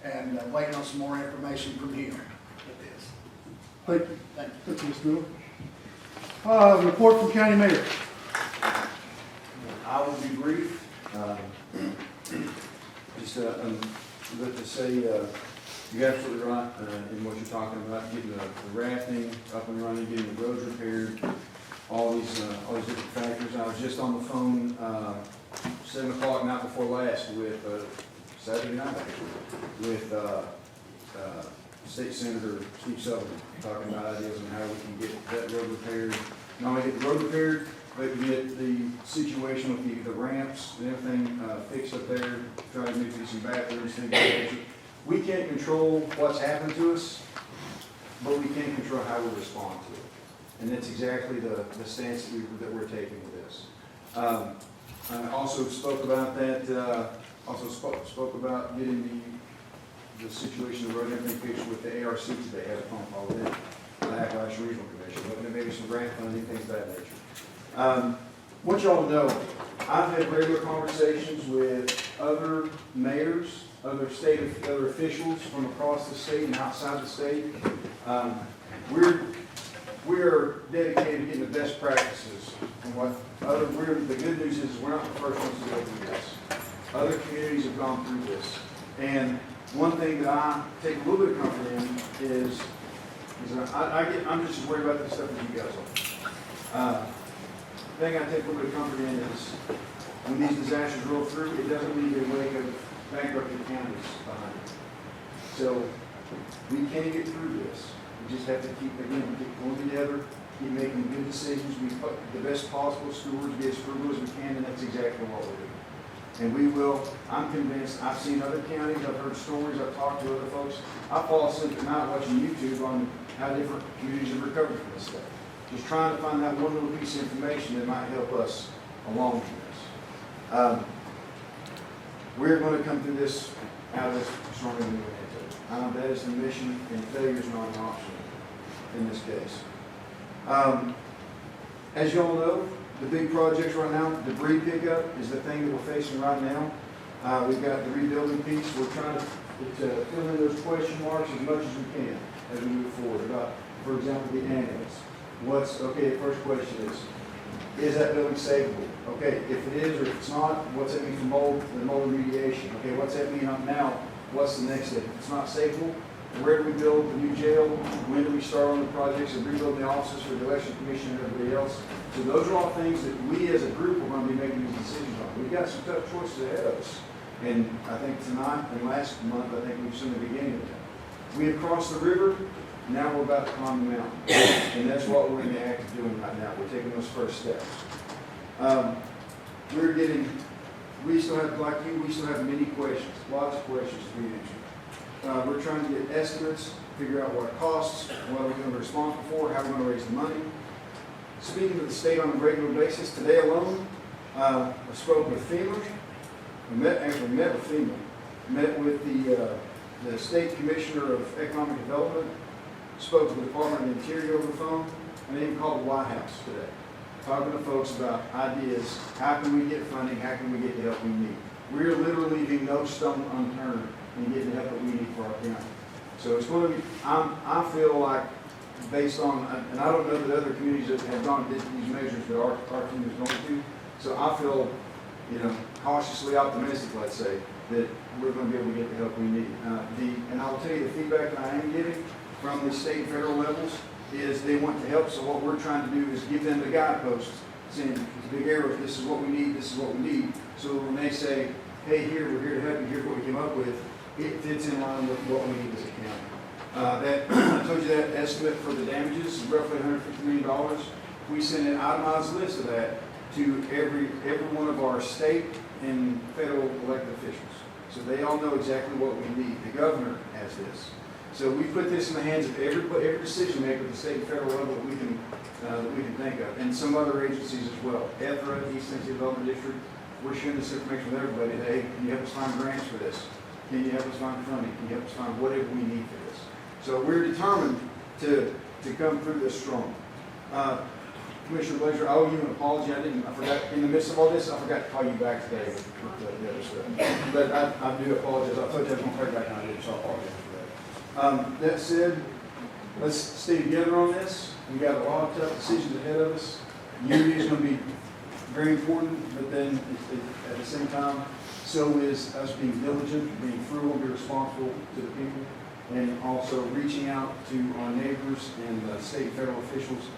and waiting on some more information from him with this. Thank you. Thank you. Thank you, Mr. Miller. Report from county mayor. I will be brief. Just, good to say, you're absolutely right in what you're talking about, getting the rafting up and running, getting the roads repaired, all these different factors. I was just on the phone 7 o'clock night before last with, Saturday night actually, with State Senator Steve Sullivan, talking about ideas on how we can get that road repaired. Not only get the road repaired, but get the situation with the ramps and everything fixed up there, try to maybe get some bathrooms, things like that. we can't control what's happened to us, but we can control how we respond to it. And that's exactly the stance that we're taking with this. I also spoke about that, spoke about getting the situation of the road and everything fixed with the ARC today. I had a phone call with them, the Appalachian Regional Commission, looking at maybe some grant funding, things of that nature. Want y'all to know, I've had regular conversations with other mayors, other officials from across the state and outside the state. We're dedicated to getting the best practices. And the good news is we're not the first ones to go through this. Other communities have gone through this. And one thing that I take a little bit of comfort in is I'm just as worried about this stuff as you guys are. The thing I take a little bit of comfort in is when these disasters roll through, it doesn't leave a wake of bankrupted counties behind it. So we can get through this. We just have to keep going together, keep making good decisions, be the best possible stewards, be as frugal as we can, and that's exactly what we're doing. And we will, I'm convinced, I've seen other counties, I've heard stories, I've talked to other folks. I fall asleep at night watching YouTube on how different communities have recovered from this stuff. Just trying to find that one little piece of information that might help us along with this. We're going to come through this out of this stronger than we went into. That is the mission, and failure is not an option in this case. As you all know, the big projects right now, debris pickup is the thing that we're facing right now. We've got the rebuilding piece. We're trying to fill in those question marks as much as we can as we move forward. About, for example, the ambulance. The first question is that building savable? Okay, if it is or if it's not, what's that mean for the mold remediation? Okay, what's that mean now? What's the next step? If it's not savable, where do we build the new jail? When do we start on the projects and rebuild the offices for the election commission and everybody else? So those are all things that we as a group are going to be making these decisions on. We've got some tough choices ahead of us. And I think tonight and last month, I think we've seen the beginning of that. We have crossed the river. Now we're about to climb the mountain. And that's what we're in the act of doing right now. We're taking those first steps. We still have many questions, lots of questions to be answered. We're trying to get estimates, figure out what it costs, what are we going to be responsible for, how we're going to raise the money. Speaking to the state on a regular basis, today alone, I spoke with FEMA. Met with FEMA. Met with the State Commissioner of Economic Development. Spoke to the Department of the Interior over the phone, and even called the White House today, talking to folks about ideas, how can we get funding, how can we get the help we need. We're literally leaving no stone unturned in getting the help that we need for our county. So it's going to be, I feel like, based on, and I don't know that other communities have gone and did these measures that our community is going to, so I feel, cautiously optimistic, let's say, that we're going to be able to get the help we need. And I'll tell you the feedback that I am getting from the state and federal levels is they want to help. So what we're trying to do is give them the guideposts, saying, the big arrows, this is what we need, this is what we need. So when they say, hey, we're here to help you, here's what we came up with, it fits in line with what we need as a county. I told you that estimate for the damages is roughly $150 million. We sent an itemized list of that to every one of our state and federal elected officials. So they all know exactly what we need. The governor has this. So we put this in the hands of every decision maker at the state and federal level that we can think of, and some other agencies as well. ETHRA, East Tennessee Development District, we're sharing this information with everybody. Hey, can you help us find grants for this? Can you help us find funding? Can you help us find whatever we need for this? So we're determined to come through this strong. Commissioner Blazer, I owe you an apology. I forgot, in the midst of all this, I forgot to call you back today with the other stuff. But I do apologize. I told you I was going to pray back, and I didn't, so I apologize for that. That said, let's stay together on this. We've got a lot of tough decisions ahead of us. Unity is going to be very important, but then at the same time, so is us being diligent, being frugal, being responsible to the people, and also reaching out to our neighbors and state and federal officials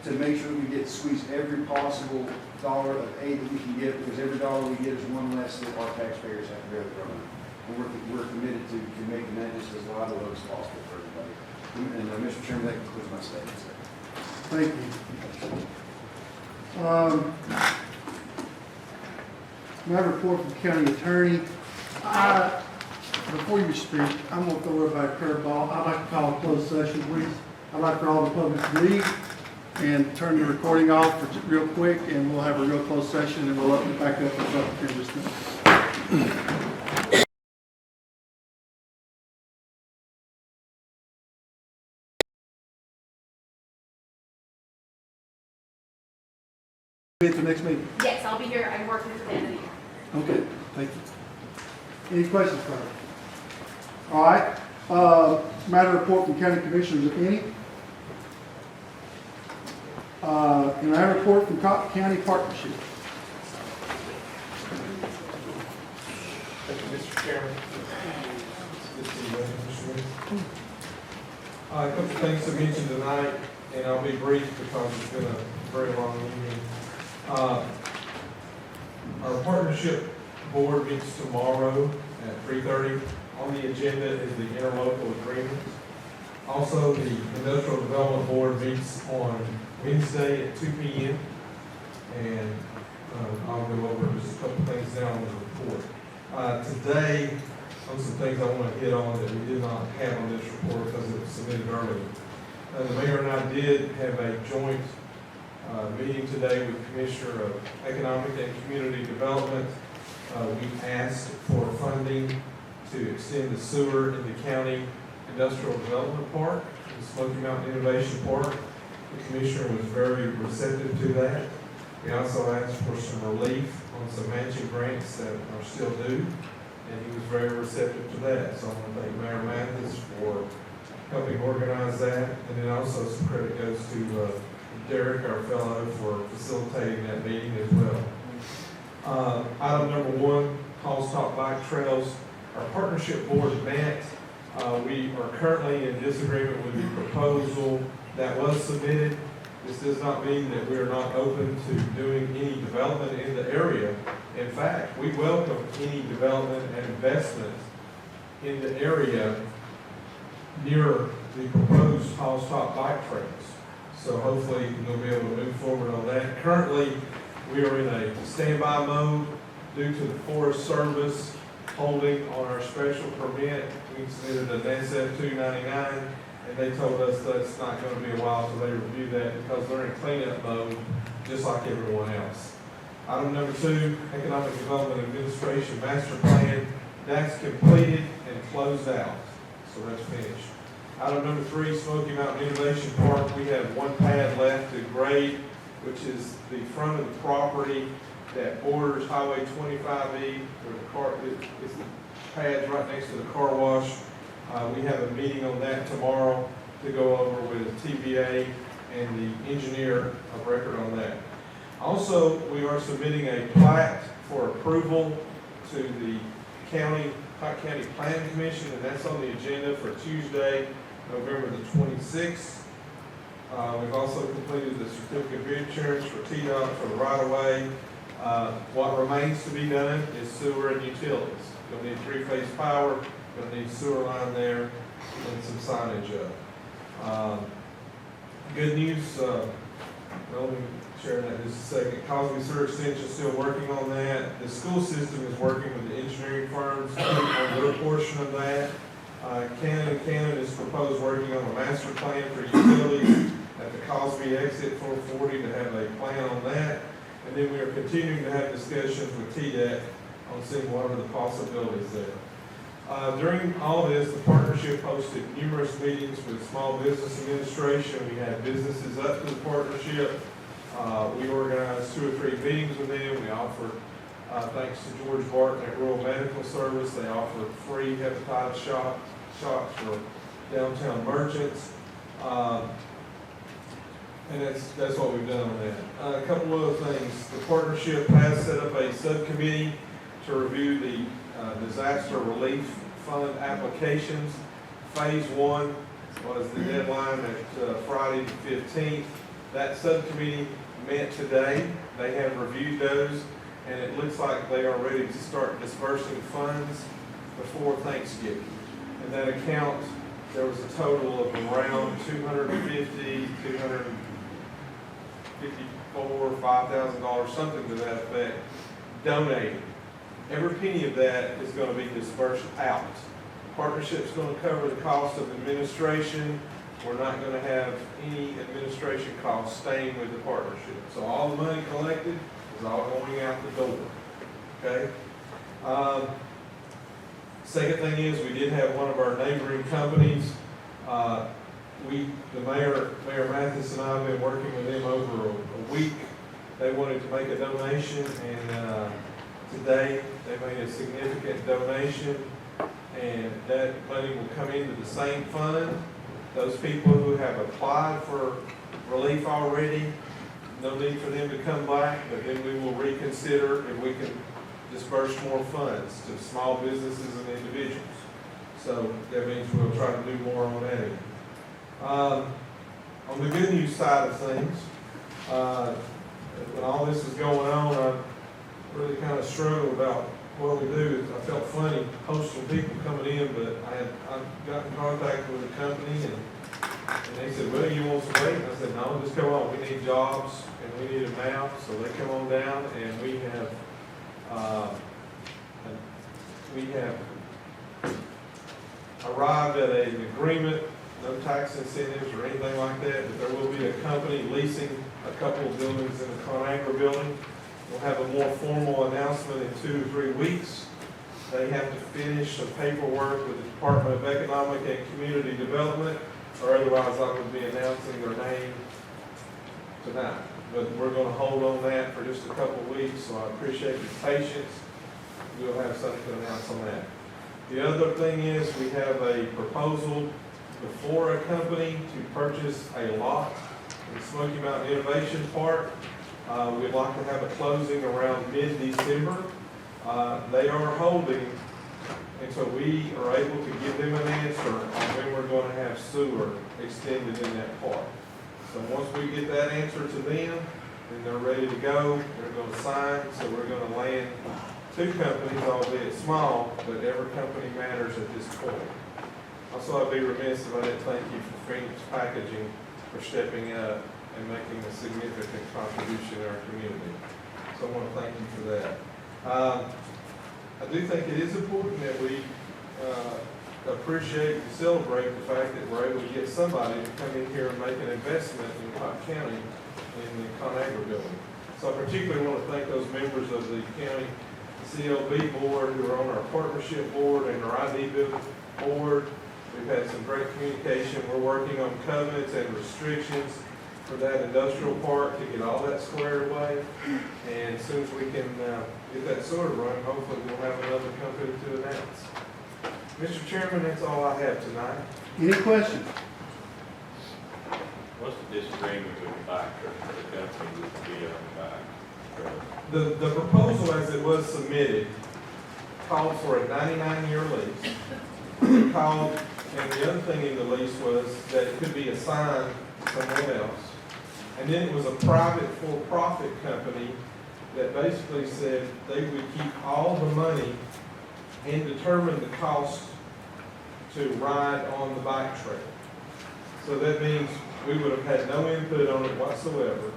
to make sure we get squeezed every possible dollar of aid that we can get, because every dollar we get is one less that our taxpayers have to bear the burden of. And we're committed to making that just as liable as possible for everybody. And Mr. Chairman, that concludes my statement. Thank you. My report from the county attorney. before you speak, I'm gonna throw everybody a curveball. I'd like to call a closed session, please. I'd like for all the public to leave and turn the recording off for real quick, and we'll have a real closed session, and we'll open it back up for public in just a minute. Be at the next meeting. Yes, I'll be here, I'm working to the end of the year. Okay, thank you. Any questions, Carter? All right, matter report from county commissioners, if any. And I report from Cocke County Partnership. Thank you, Mr. Chairman. Good to see you, Mr. Williams. A couple of things to mention tonight, and I'll be brief because it's been a very long evening. Our partnership board meets tomorrow at 3:30. On the agenda is the interlocal agreement. Also, the industrial development board meets on Wednesday at 2 p.m. And I'll go over just a couple things down on the report. Today, some things I want to hit on that we did not have on this report because it was submitted earlier. The mayor and I did have a joint meeting today with Commissioner of Economic and Community Development. We asked for funding to extend the sewer in the county industrial development park, the Smoky Mountain Innovation Park. The commissioner was very receptive to that. We also asked for some relief on some matching grants that are still due, and he was very receptive to that. So I want to thank Mayor Mathis for helping organize that, and then also some credit goes to Derek, our fellow, for facilitating that meeting as well. Item number 1, Halls Top Bike Trails. Our partnership board met. We are currently in disagreement with the proposal that was submitted. This does not mean that we are not open to doing any development in the area. In fact, we welcome any development and investment in the area near the proposed Halls Top Bike Trails. So hopefully we'll be able to move forward on that. Currently, we are in a standby mode due to the Forest Service holding on our special permit. We submitted an SF-299, and they told us that's not going to be a while till they review that because they're in cleanup mode, just like everyone else. Item number 2, Economic Development Administration Master Plan. That's completed and closed out, so that's finished. Item number 3, Smoky Mountain Innovation Park. We have one pad left to grade, which is the front of the property that borders Highway 25E, where the car, it's the pads right next to the car wash. We have a meeting on that tomorrow to go over with TBA and the engineer of record on that. Also, we are submitting a plat for approval to the Cocke County Planning Commission, and that's on the agenda for Tuesday, November the 26th. We've also completed the certificate of insurance for TDOT for the right-of-way. What remains to be done is sewer and utilities. You'll need 3-phase power, you'll need sewer line there, and some signage up. Good news, let me share that in just a second. Cosby Sewer Extension is still working on that. The school system is working with the engineering firms on their portion of that. Cannon is proposed working on a master plan for utilities at the Cosby exit 440 to have a plan on that. And then we are continuing to have discussions with TDEC on seeing what are the possibilities there. During all this, the partnership hosted numerous meetings with Small Business Administration. We had businesses up to the partnership. We organized 2 or 3 meetings with them. We offered, thanks to George Barton at Rural Medical Service, they offered free hepatitis shots for downtown merchants. And that's what we've done on that. A couple other things. The partnership has set up a subcommittee to review the disaster relief fund applications. Phase 1 was the deadline at Friday the 15th. That subcommittee met today. They have reviewed those, and it looks like they are ready to start dispersing funds before Thanksgiving. And that account, there was a total of around $254,000, $5,000, something to that effect, donated. Every penny of that is going to be dispersed out. Partnership's gonna cover the cost of administration. We're not gonna have any administration costs staying with the partnership. So all the money collected is all going out the door, okay? Second thing is, we did have one of our neighboring companies, the Mayor Mathis and I have been working with them over a week. They wanted to make a donation, and today they made a significant donation, and that money will come into the same fund. Those people who have applied for relief already, no need for them to come back, but then we will reconsider if we can disperse more funds to small businesses and individuals. So that means we'll try to do more on that end. On the good news side of things, when all this is going on, I really kind of struggled about what we do. I felt funny hosting people coming in, but I got in contact with the company, and they said, well, you want some weight? And I said, no, just come on. We need jobs, and we need them now. So they come on down, and we have arrived at an agreement, no tax incentives or anything like that, but there will be a company leasing a couple of buildings in the ConAgra building. We'll have a more formal announcement in 2 to 3 weeks. They have to finish some paperwork with the Department of Economic and Community Development, or otherwise I would be announcing their name tonight. But we're going to hold on that for just a couple of weeks, so I appreciate your patience. We'll have something to announce on that. The other thing is, we have a proposal before a company to purchase a lot in Smoky Mountain Innovation Park. We'd like to have a closing around mid-December. They are holding until we are able to give them an answer on when we're going to have sewer extended in that park. So once we get that answer to them, then they're ready to go. They're going to sign, so we're going to land 2 companies, albeit small, but every company matters at this point. Also, I'd be remiss if I didn't thank you for Phoenix Packaging for stepping up and making a significant contribution to our community. So I want to thank you for that. I do think it is important that we appreciate and celebrate the fact that we're able to get somebody to come in here and make an investment in Cocke County in the ConAgra building. So I particularly want to thank those members of the county CLB board who are on our partnership board and our ID building board. We've had some great communication. We're working on covenants and restrictions for that industrial park to get all that squared away. And as soon as we can get that sewer run, hopefully we'll have another company to announce. Mr. Chairman, that's all I have tonight. Any questions? What's the disagreement with the bike truck, the company with the on the bike truck? The proposal as it was submitted called for a 99-year lease. It called, and the other thing in the lease was that it could be assigned to someone else. And then it was a private for-profit company that basically said they would keep all the money and determine the cost to ride on the bike trail. So that means we would have had no input on it whatsoever.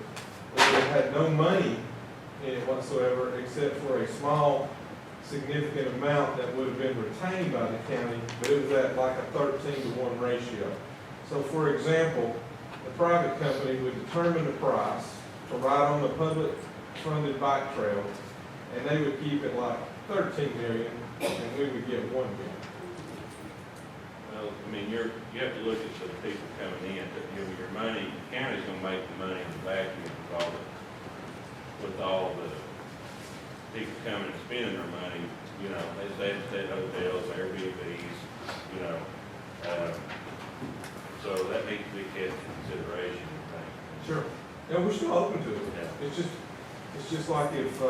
We would have had no money in it whatsoever, except for a small, significant amount that would have been retained by the county, but it was at like a 13-to-1 ratio. So for example, the private company would determine the price to ride on the public funded bike trail, and they would keep it like 13 million, and we would get 1 million. Well, I mean, you have to look at the people coming in, that, your money, the county's gonna make the money in the vacuum with all the people coming and spending their money, they stay at hotels, Airbnbs, so that needs to be kept in consideration, I think. Sure. Yeah, we're still open to it. Yeah. It's just like if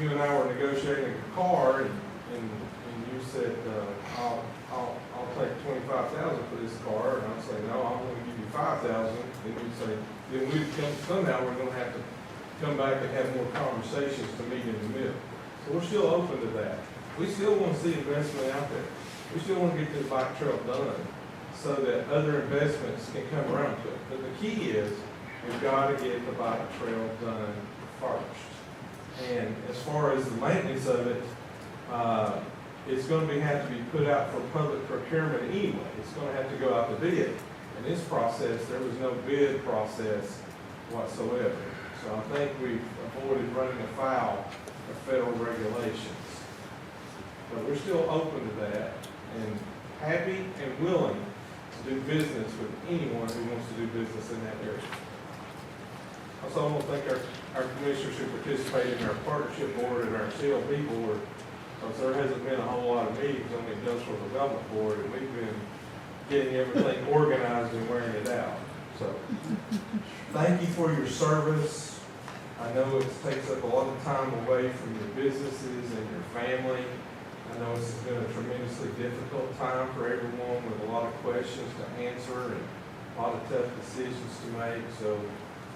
you and I were negotiating a car and you said, I'll take $25,000 for this car, and I'll say, no, I'm going to give you $5,000. Then you'd say, then somehow we're going to have to come back and have more conversations to meet in the middle. So we're still open to that. We still want to see investment out there. We still want to get this bike trail done so that other investments can come around to it. But the key is we've got to get the bike trail done first. And as far as the maintenance of it, it's gonna have to be put out for public procurement anyway. It's gonna have to go out to bid. In this process, there was no bid process whatsoever. So I think we've avoided running afoul of federal regulations. But we're still open to that and happy and willing to do business with anyone who wants to do business in that area. Also, I want to thank our commissioners who participate in our partnership board and our CLB board, because there hasn't been a whole lot of meetings on the industrial development board, and we've been getting everything organized and wearing it out. So, thank you for your service. I know it takes up a lot of time away from your businesses and your family. I know this has been a tremendously difficult time for everyone with a lot of questions to answer and a lot of tough decisions to make. So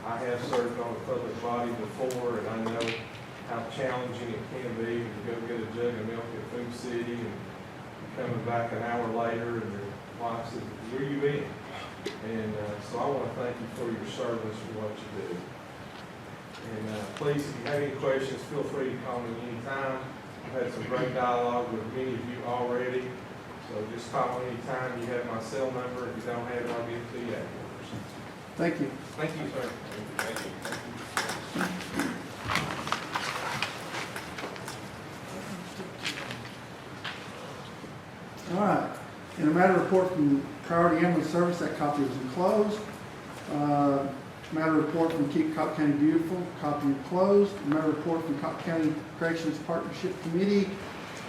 I have served on a public body before, and I know how challenging it can be to go get a jug of milk at Food City and coming back an hour later and your wife says, "Where you been?" And so I want to thank you for your service and what you do. And please, if you have any questions, feel free to call me anytime. I've had some great dialogue with many of you already. So just call me anytime. You have my cell number. If you don't have it, I'll give it to you afterwards. Thank you. Thank you, sir. Thank you. All right. In a matter of report from Priority Ambulance Service, that copy was enclosed. Matter of report from Keep Cocke County Beautiful, copy enclosed. Matter of report from Cocke County Corrections Partnership Committee.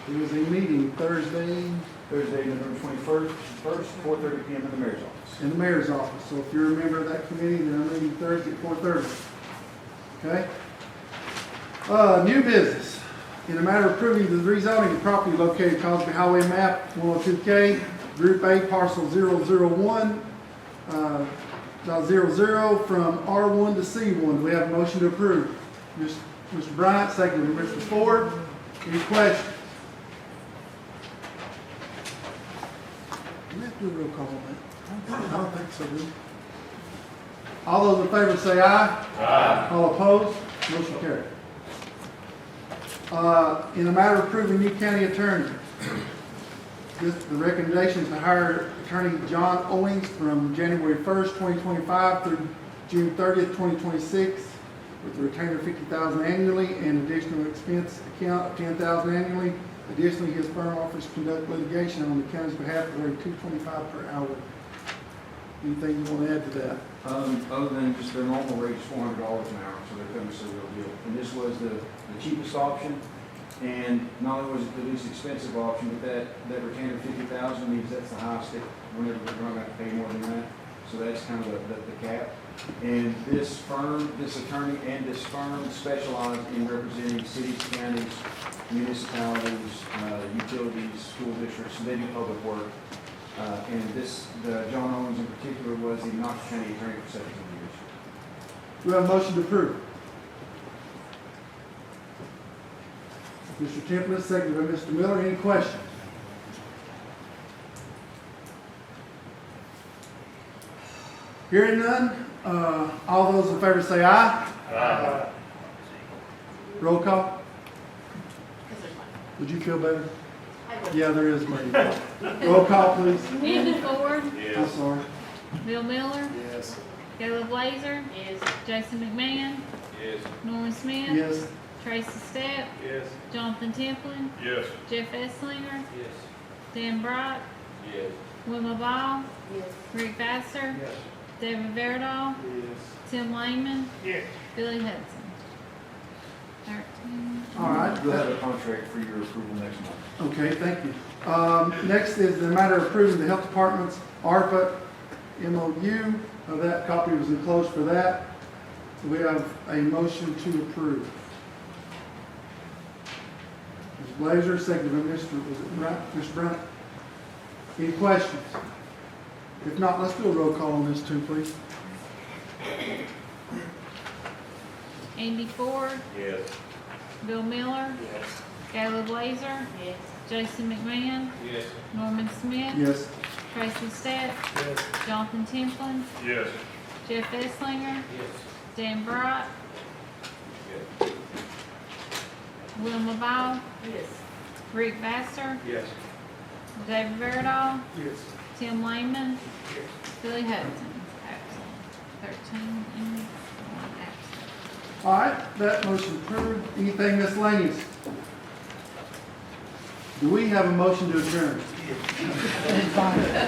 There was a meeting Thursday, November 21st, 4:30 p.m. in the mayor's office. in the mayor's office. So if you're a member of that committee, they're meeting Thursday at 4:30. Okay? New business. In a matter of approving the rezoning of property located Cosby Highway Map 102K, Group A, Parcel 001, .00 from R1 to C1. Do we have a motion to approve? Mr. Bryant, second by Mr. Ford. Any questions? Do we have to do a roll call on that? I don't think so, do we? All those in favor say aye. Aye. All opposed? Motion carried. In a matter of approving new county attorney, the recommendation is to hire Attorney John Owings from January 1st, 2025 through June 30th, 2026, with a retainer of $50,000 annually and additional expense account of $10,000 annually. Additionally, his firm offers to conduct litigation on the county's behalf at rate $2.25 per hour. Anything you want to add to that? Other than just their normal rate is $400 an hour, so they're coming to a real deal. And this was the cheapest option, and not only was it the least expensive option, but that retainer $50,000 means that's the highest that whenever we're going to have to pay more than that. So that's kind of the cap. And this firm, this attorney and this firm specialize in representing cities, counties, municipalities, utilities, school districts, so they do public work. And John Owens in particular was the Knox County attorney for 17 years. Do we have a motion to approve? Mr. Templin, seconded by Mr. Miller. Any questions? Hearing none, all those in favor say aye. Aye. Roll call. Would you feel better? Yeah, there is money. Roll call, please. Andy Ford, I'm sorry. Bill Miller, Yes. Caleb Blazer, Yes. Jason McMahon, Yes. Norman Smith, Yes. Tracy Stepp, Yes. Jonathan Templin, Yes. Jeff Esslinger, Yes. Dan Brock, Yes. Wilma Ball, Yes. Rick Vassar, Yes. David Verdall, Yes. Tim Lehman, Yes. Billy Hudson. 13. All right. We'll have a contract for your approval next month. Okay, thank you. Next is the matter of approving the Health Department's ARPA MOU. That copy was enclosed for that. So we have a motion to approve. Ms. Blazer, seconded by Mr. Bryant. Any questions? If not, let's do a roll call on this too, please. Andy Ford, Yes. Bill Miller, Yes. Caleb Blazer, Yes. Jason McMahon, Yes. Norman Smith, Yes. Tracy Stepp, Yes. Jonathan Templin, Yes. Jeff Esslinger, Yes. Dan Brock, Yes. Wilma Ball, Yes. Rick Baster, Yes. David Virdall, Yes. Tim Lehman, Billy Hudson, absent. 13 and 1 absent. All right, that motion approved. Anything miscellaneous? Do we have a motion to adjourn?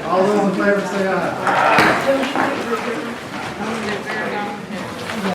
All those in favor say aye.